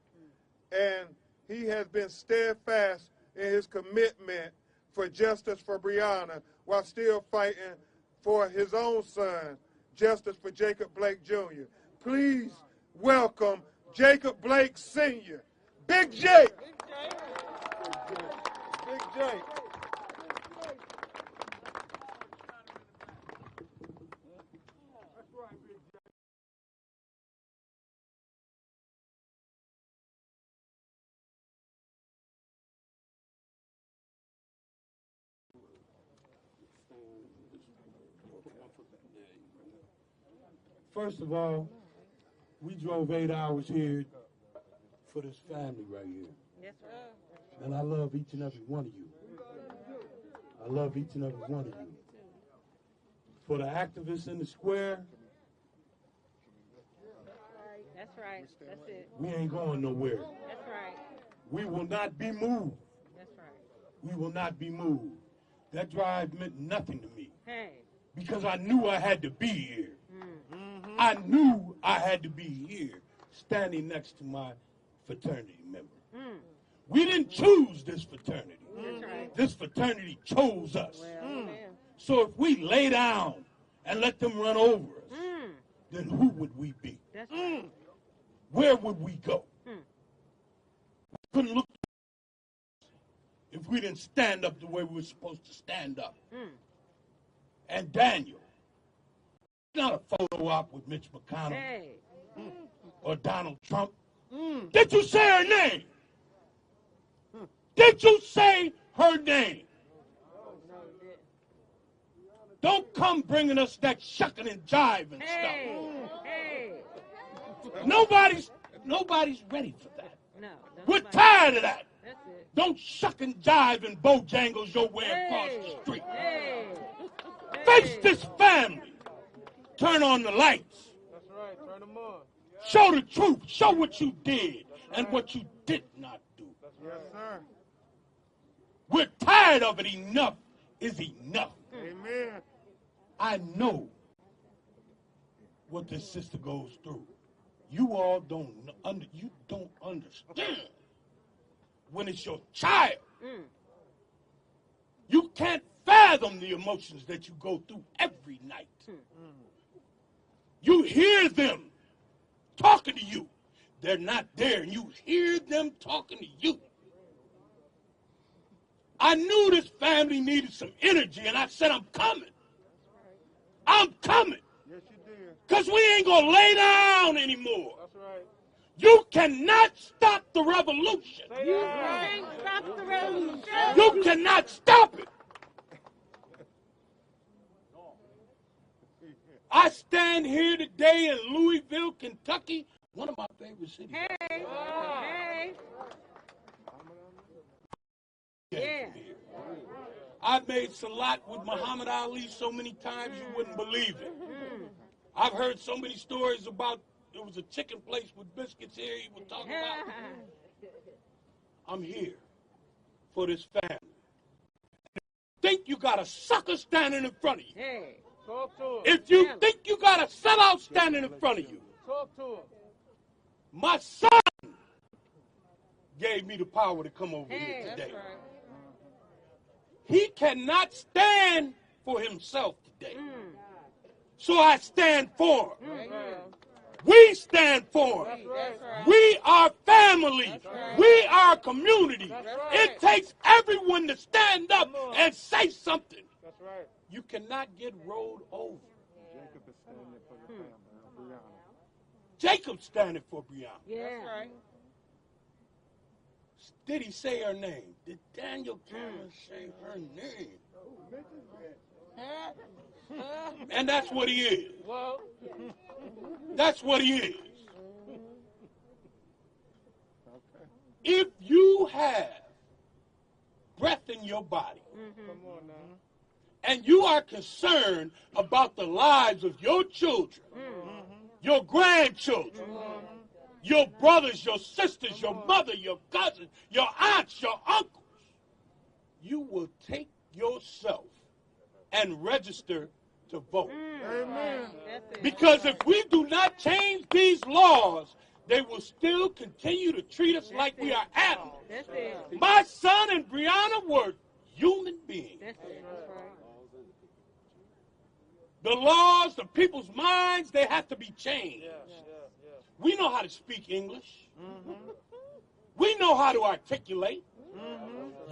A: And he has been steadfast in his commitment for justice for Breonna while still fighting for his own son, justice for Jacob Blake Jr. Please welcome Jacob Blake Sr. Big Jake. Big Jake.
E: First of all, we drove 8 hours here for this family right here.
H: Yes, sir.
E: And I love each and every one of you. I love each and every one of you. For the activists in the square,
H: That's right. That's it.
E: we ain't going nowhere.
H: That's right.
E: We will not be moved.
H: That's right.
E: We will not be moved. That drive meant nothing to me
H: Hey.
E: because I knew I had to be here. I knew I had to be here, standing next to my fraternity member. We didn't choose this fraternity.
H: That's right.
E: This fraternity chose us.
H: Well,
E: So if we lay down and let them run over us, then who would we be?
H: That's right.
E: Where would we go? We couldn't look if we didn't stand up the way we were supposed to stand up. And Daniel, it's not a photo op with Mitch McConnell
H: Hey.
E: or Donald Trump. Did you say her name? Did you say her name? Don't come bringing us that shucking and jiving
H: Hey.
E: stuff.
H: Hey.
E: Nobody's ready for that.
H: No.
E: We're
H: nobody.
E: tired of that.
H: That's it.
E: Don't shuck and jive and bojangles your way across the street.
H: Hey.
E: Face this family. Turn on the lights.
A: That's right. Turn them on.
E: Show the truth. Show what you did and what you did not do.
A: Yes, sir.
E: We're tired of it. Enough is enough.
A: Amen.
E: I know what this sister goes through. You all don't understand when it's your child. You can't fathom the emotions that you go through every night. You hear them talking to you. They're not there, and you hear them talking to you. I knew this family needed some energy, and I said, I'm coming. I'm coming.
A: Yes, you did.
E: Because we ain't going to lay down anymore.
A: That's right.
E: You cannot stop the revolution.
H: You can't stop the revolution.
E: You cannot stop it. I stand here today in Louisville, Kentucky, one of my favorite cities.
H: Hey. Hey. Yeah.
E: I've made salat with Muhammad Ali so many times you wouldn't believe it. I've heard so many stories about there was a chicken place with biscuits here he was talking about. I'm here for this family. Think you got a sucker standing in front of you.
H: Hey.
A: Talk to him.
E: If you think you got a sellout standing in front of you,
A: Talk to him.
E: my son gave me the power to come over here
H: Hey.
E: today.
H: That's right.
E: He cannot stand for himself today. So I stand for him. We stand for him.
H: That's right.
E: We are family.
H: right.
E: We are community.
A: right.
E: It takes everyone to stand up and say something.
A: That's right.
E: You cannot get rolled over.
A: Jacob is standing for the family, Breonna.
E: Jacob's standing for Breonna.
H: Yeah. That's right.
E: Did he say her name? Did Daniel Cameron say her name? And that's what he is.
A: Well,
E: That's what he is. If you have breath in your body,
A: come on now.
E: and you are concerned about the lives of your children, your grandchildren, your brothers, your sisters, your mother, your cousins, your aunts, your uncles, you will take yourself and register to vote.
A: Amen.
H: That's it.
E: Because if we do not change these laws they will still continue to treat us like we are animals.
H: That's it.
E: My son and Breonna were human beings.
H: That's it. That's right.
E: The laws, the people's minds, they have to be changed. We know how to speak English. We know how to articulate.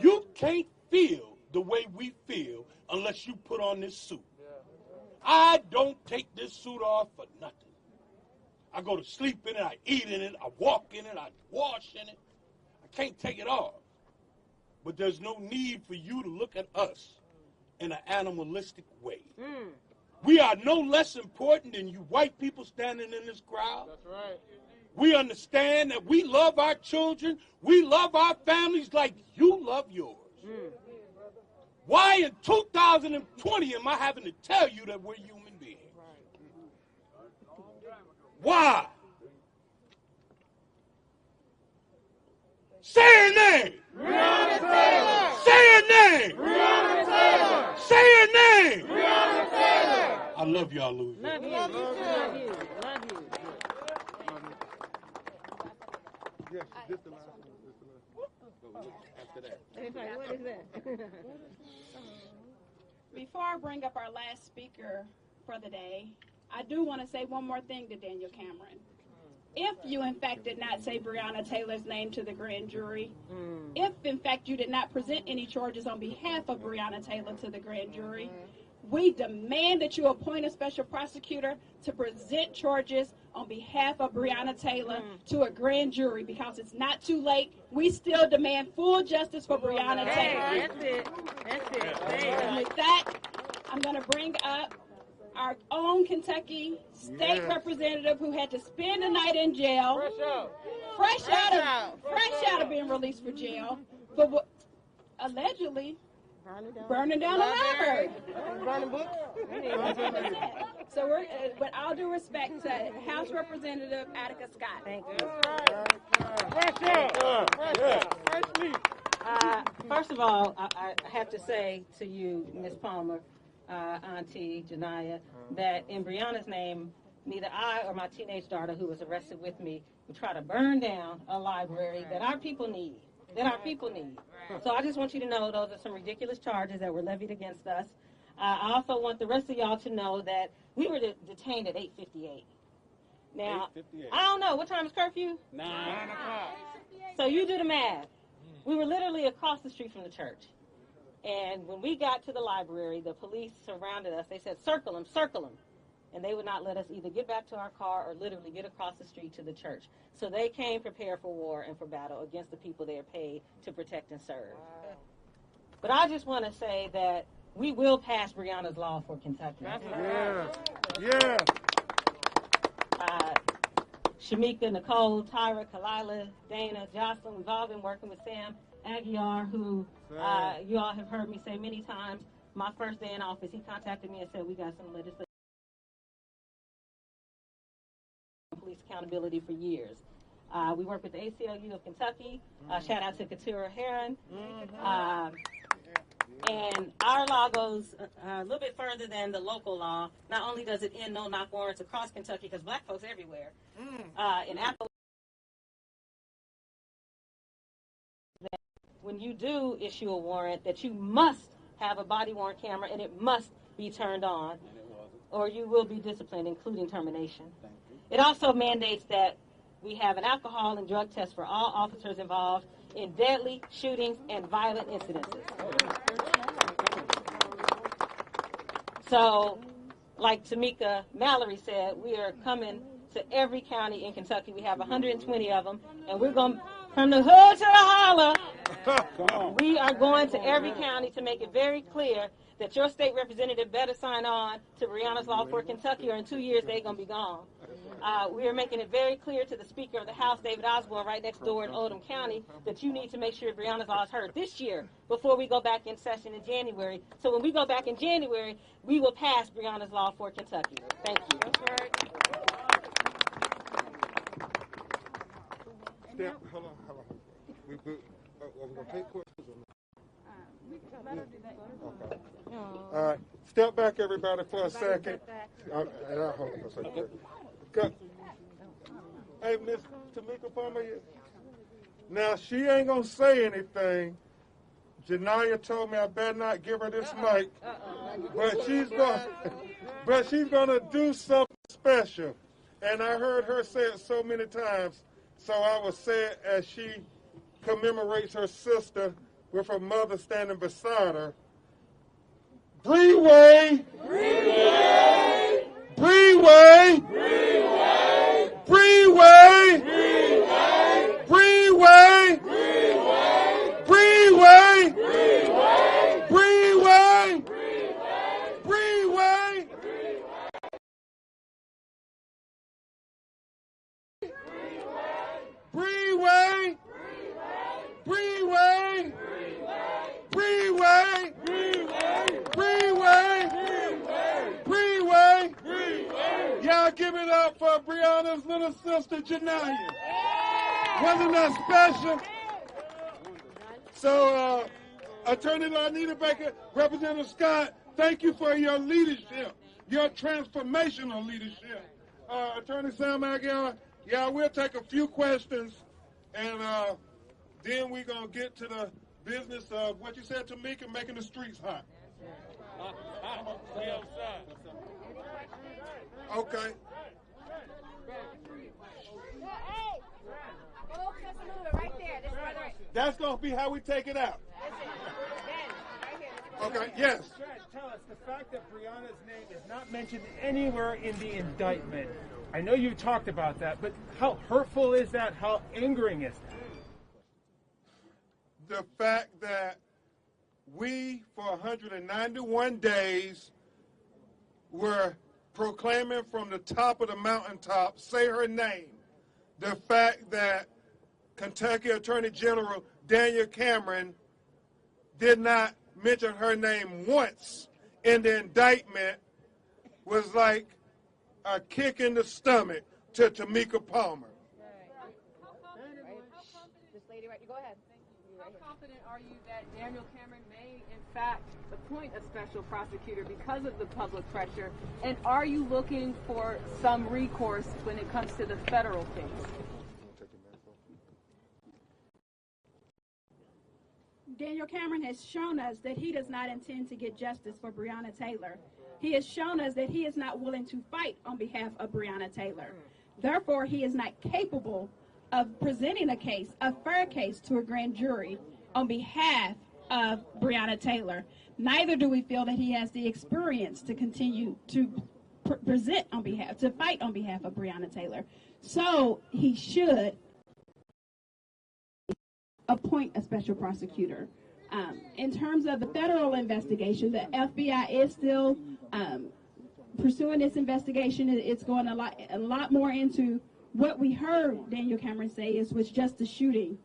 E: You can't feel the way we feel unless you put on this suit. I don't take this suit off for nothing. I go to sleep in it, I eat in it, I walk in it, I wash in it. I can't take it off. But there's no need for you to look at us in an animalistic way. We are no less important than you white people standing in this crowd.
A: That's right.
E: We understand that we love our children, we love our families like you love yours. Why in 2020 am I having to tell you that we're human beings? Why? Say her name.
G: Breonna Taylor.
E: Say her name.
G: Breonna Taylor.
E: Say her name.
G: Breonna Taylor.
E: I love y'all, Louisville.
H: Love you. Love you. Love you.
A: Yes, this the last one. After that.
H: Everybody, what is that?
B: Before I bring up our last speaker for the day, I do want to say one more thing to Daniel Cameron. If you, in fact, did not say Breonna Taylor's name to the grand jury, if, in fact, you did not present any charges on behalf of Breonna Taylor to the grand jury, we demand that you appoint a special prosecutor to present charges on behalf of Breonna Taylor to a grand jury, because it's not too late. We still demand full justice for Breonna Taylor.
H: That's it. That's it.
B: And with that, I'm going to bring up our own Kentucky state representative who had to spend the night in jail, fresh out of being released for jail, for what, allegedly burning down the library.
F: Burning books.
B: So we're, with all due respect to House Representative Attica Scott.
C: Thank you. First of all, I have to say to you, Ms. Palmer, Auntie Janaya, that in Breonna's name, neither I or my teenage daughter, who was arrested with me, would try to burn down a library that our people need. So I just want you to know those are some ridiculous charges that were levied against us. I also want the rest of y'all to know that we were detained at 8:58. Now,
A: 8:58.
C: I don't know, what time is curfew?
A: 9 o'clock.
C: So you do the math. We were literally across the street from the church. And when we got to the library, the police surrounded us. They said, circle them. And they would not let us either get back to our car or literally get across the street to the church. So they came prepared for war and for battle against the people they are paid to protect and serve. Wow. But I just want to say that we will pass Breonna's law for Kentucky.
A: Yeah.
C: Shamika, Nicole, Tyra, Kalila, Dana, Jocelyn, we've all been working with Sam Agular, who you all have heard me say many times. My first day in office, he contacted me and said, we got some legislation on police accountability for years. We work with the ACLU of Kentucky. Shout out to Katura Heron. And our law goes a little bit further than the local law. Not only does it end no-knock warrants across Kentucky, because black folks everywhere. In Appalachia, when you do issue a warrant, that you must have a body-worn camera and it must be turned on, or you will be disciplined, including termination. It also mandates that we have an alcohol and drug test for all officers involved in deadly shootings and violent incidences. So, like Tamika Mallory said, we are coming to every county in Kentucky. We have 120 of them, and we're going from the hood to the holler. We are going to every county to make it very clear that your state representative better sign on to Breonna's law for Kentucky, or in 2 years they're going to be gone. We are making it very clear to the Speaker of the House, David Osborne, right next door in Oldham County, that you need to make sure Breonna's law is heard this year before we go back in session in January. So when we go back in January, we will pass Breonna's law for Kentucky. Thank you.
A: That's right. Hold on. We're going to take questions or not? Okay. All right. Step back, everybody, for a second. Hold on for a second. Hey, Miss Tamika Palmer. Now, she ain't going to say anything. Janaya told me I better not give her this mic. But she's going to do something special. And I heard her say it so many times. So I will say it as she commemorates her sister with her mother standing beside her. Breeway! Breeway! Breeway! Breeway! Breeway! Breeway! Breeway! Breeway! Breeway! Breeway! Breeway! Breeway! Breeway! Breeway! Breeway! Y'all give it up for Breonna's little sister, Janaya. Wasn't that special? So, Attorney Lonita Baker, Representative Scott, thank you for your leadership, your transformational leadership. Attorney Sam Agular, yeah, we'll take a few questions, and then we're going to get to the business of what you said, Tamika, making the streets hot. Okay. That's going to be how we take it out. Okay, yes.
I: Tell us, the fact that Breonna's name is not mentioned anywhere in the indictment. I know you talked about that, but how hurtful is that? How angering is that?
A: The fact that we, for 191 days, were proclaiming from the top of the mountaintop, say her name. The fact that Kentucky Attorney General Daniel Cameron did not mention her name once in the indictment was like a kick in the stomach to Tamika Palmer.
B: This lady, right? Go ahead. How confident are you that Daniel Cameron may, in fact, appoint a special prosecutor because of the public pressure? And are you looking for some recourse when it comes to the federal case? Daniel Cameron has shown us that he does not intend to get justice for Breonna Taylor. He has shown us that he is not willing to fight on behalf of Breonna Taylor. Therefore, he is not capable of presenting a case, a fair case, to a grand jury on behalf of Breonna Taylor. Neither do we feel that he has the experience to continue to present on behalf, to fight on behalf of Breonna Taylor. So he should appoint a special prosecutor. In terms of the federal investigation, the FBI is still pursuing this investigation. It's going a lot more into what we heard Daniel Cameron say was just the shooting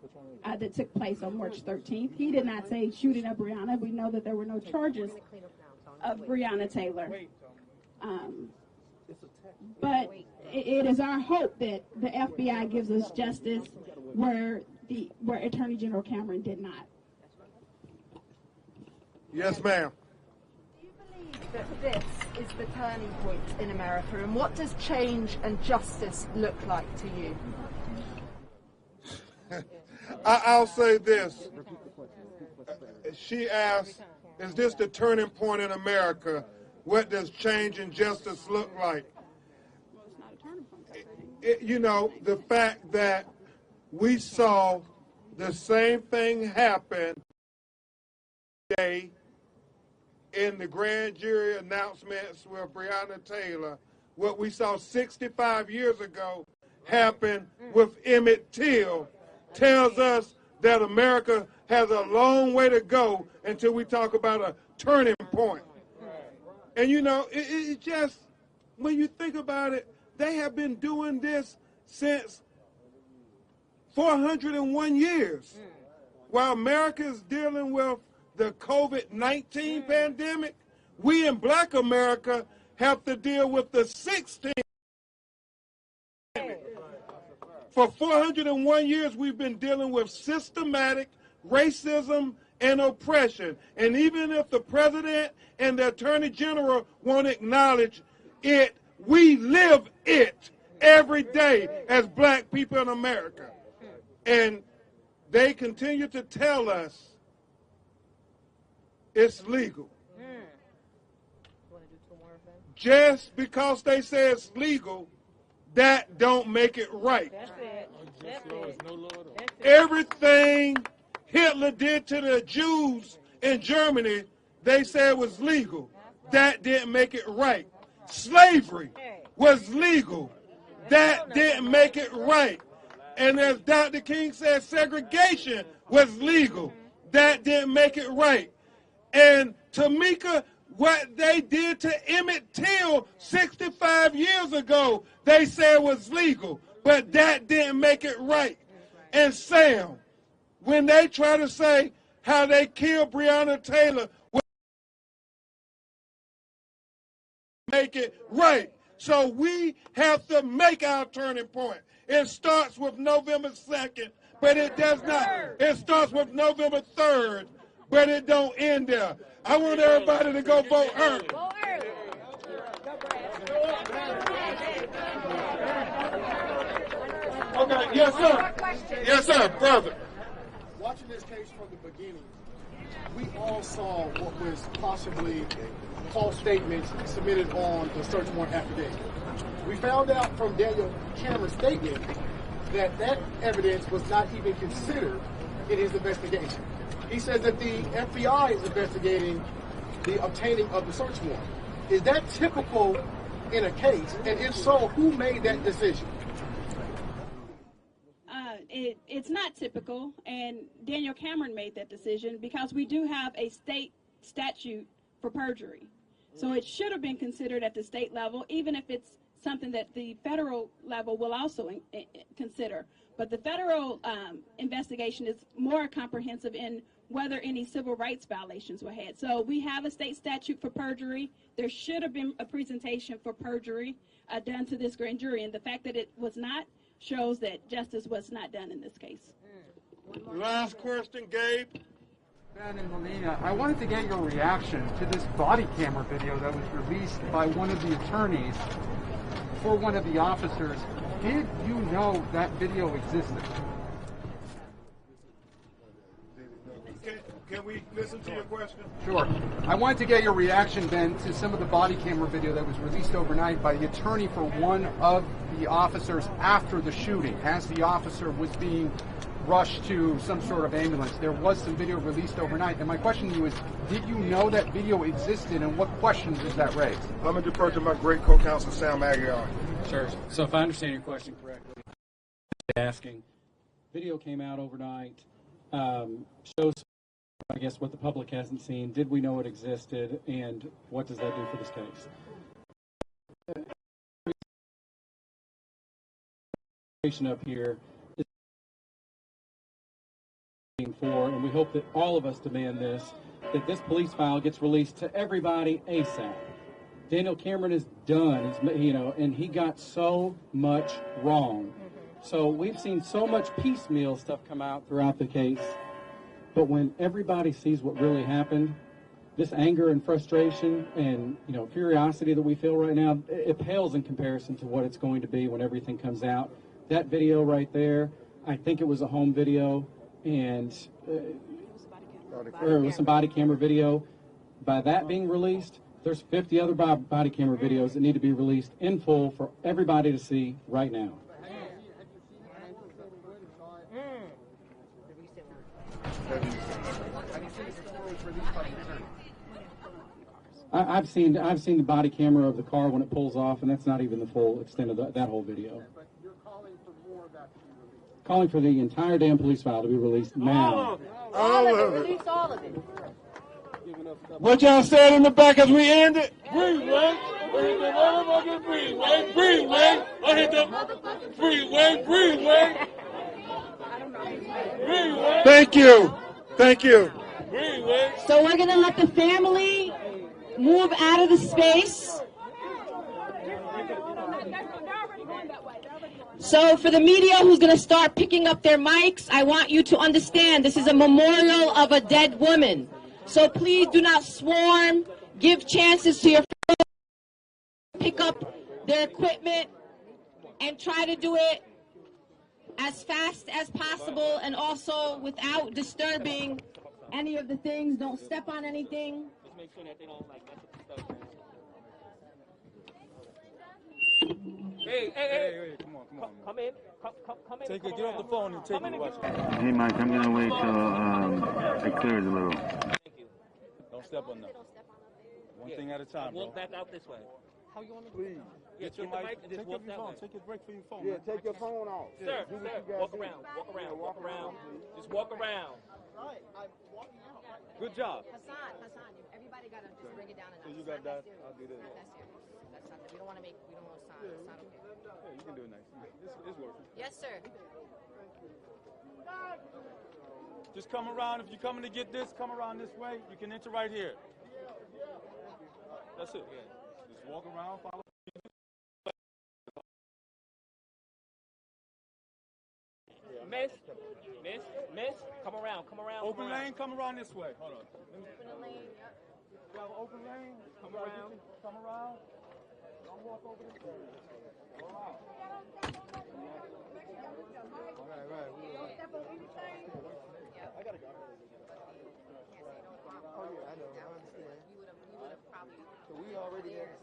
B: that took place on March 13th. He did not say shooting of Breonna. We know that there were no charges of Breonna Taylor. But it is our hope that the FBI gives us justice where Attorney General Cameron did not.
A: Yes, ma'am.
J: Do you believe that this is the turning point in America, and what does change and justice look like to you?
A: I'll say this. She asked, is this the turning point in America? What does change and justice look like?
B: Well, it's not a turning point.
A: You know, the fact that we saw the same thing happen today in the grand jury announcements with Breonna Taylor, what we saw 65 years ago happen with Emmett Till, tells us that America has a long way to go until we talk about a turning point. And you know, it just, when you think about it, they have been doing this since 401 years. While America is dealing with the COVID-19 pandemic, we in Black America have to deal with the 16th. For 401 years, we've been dealing with systematic racism and oppression. And even if the president and the attorney general won't acknowledge it, we live it every day as black people in America. And they continue to tell us it's legal. Just because they say it's legal, that don't make it right.
H: That's it. That's it.
A: Everything Hitler did to the Jews in Germany, they said was legal. That didn't make it right. Slavery was legal. That didn't make it right. And as Dr. King said, segregation was legal. That didn't make it right. And Tamika, what they did to Emmett Till 65 years ago, they said was legal, but that didn't make it right. And Sam, when they try to say how they killed Breonna Taylor, make it right. So we have to make our turning point. It starts with November 2nd, but it does not. It starts with November 3rd, but it don't end there. I want everybody to go vote early. Okay, yes, sir. Yes, sir, brother.
K: Watching this case from the beginning, we all saw what was possibly false statements submitted on the search warrant affidavit. We found out from Daniel Cameron's statement that that evidence was not even considered in his investigation. He says that the FBI is investigating the obtaining of the search warrant. Is that typical in a case? And if so, who made that decision?
B: It's not typical, and Daniel Cameron made that decision because we do have a state statute for perjury. So it should have been considered at the state level, even if it's something that the federal level will also consider. But the federal investigation is more comprehensive in whether any civil rights violations were had. So we have a state statute for perjury. There should have been a presentation for perjury done to this grand jury, and the fact that it was not shows that justice was not done in this case.
A: Last question, Gabe.
L: Ben and Lonita, I wanted to get your reaction to this body camera video that was released by one of the attorneys for one of the officers. Did you know that video existed?
A: Can we listen to your question?
L: Sure. I wanted to get your reaction, Ben, to some of the body camera video that was released overnight by the attorney for one of the officers after the shooting, as the officer was being rushed to some sort of ambulance. There was some video released overnight, and my question to you is, did you know that video existed, and what questions does that raise?
A: I'm going to defer to my great co-counsel, Sam Agular.
M: Sure. So if I understand your question correctly, asking, video came out overnight, shows, I guess, what the public hasn't seen. Did we know it existed, and what does that do for this case? Up here is for, and we hope that all of us demand this, that this police file gets released to everybody ASAP. Daniel Cameron is done, and he got so much wrong. So we've seen so much piecemeal stuff come out throughout the case. But when everybody sees what really happened, this anger and frustration and, curiosity that we feel right now, it pales in comparison to what it's going to be when everything comes out. That video right there, I think it was a home video, and or it was some body camera video. By that being released, there's 50 other body camera videos that need to be released in full for everybody to see right now. I've seen the body camera of the car when it pulls off, and that's not even the full extent of that whole video. Calling for the entire damn police file to be released now.
A: All of it.
H: Release all of it.
A: What y'all said in the back as we end it?
E: Freeway, freeway, motherfucking freeway, freeway. I hit the freeway, freeway. Freeway.
A: Thank you. Thank you.
E: Freeway.
C: So we're going to let the family move out of the space. So for the media who's going to start picking up their mics, I want you to understand this is a memorial of a dead woman. So please do not swarm. Give chances to your friends to pick up their equipment
N: and try to do it as fast as possible and also without disturbing any of the things. Don't step on anything.
O: Just make sure that they don't like mess with the stuff. Hey, come on. Come in. Come in.
P: Take it, get off the phone and take it. Watch it.
D: Hey, Mike, I'm gonna wait till it clears a little.
P: Thank you. Don't step on them. One thing at a time, bro.
O: Walk back out this way. How you want to
P: Please.
O: Get
P: your
O: mic and just
P: take
O: walk
P: your
O: that
P: phone.
O: way.
P: Take your break for your phone.
Q: Yeah,
P: man.
Q: take your phone off.
O: Sir,
Q: Do what
O: sir,
Q: you guys
O: walk
Q: do.
O: around. Just walk around.
Q: Right, I'm walking out.
P: Good job.
R: Hassan, everybody got to just bring it down enough.
P: So you got that. I'll do this.
R: That's serious. That's not, we don't want to make, we don't want to sign. It's not okay.
P: Yeah, you can do it nice. It's working.
R: Yes, sir.
P: Just come around. If you're coming to get this, come around this way. You can enter right here. That's it. Just walk around, follow.
O: Miss, come around.
P: Open lane, come around this way. Hold on.
R: Open the lane, yep.
P: You have an open lane. Come around. Come around. Don't walk over this way. Go around. Right.
R: Don't step on anything.
Q: I gotta go.
R: Can't say no.
Q: Oh yeah, I know. I understand.
R: You would have probably.
Q: So we already there.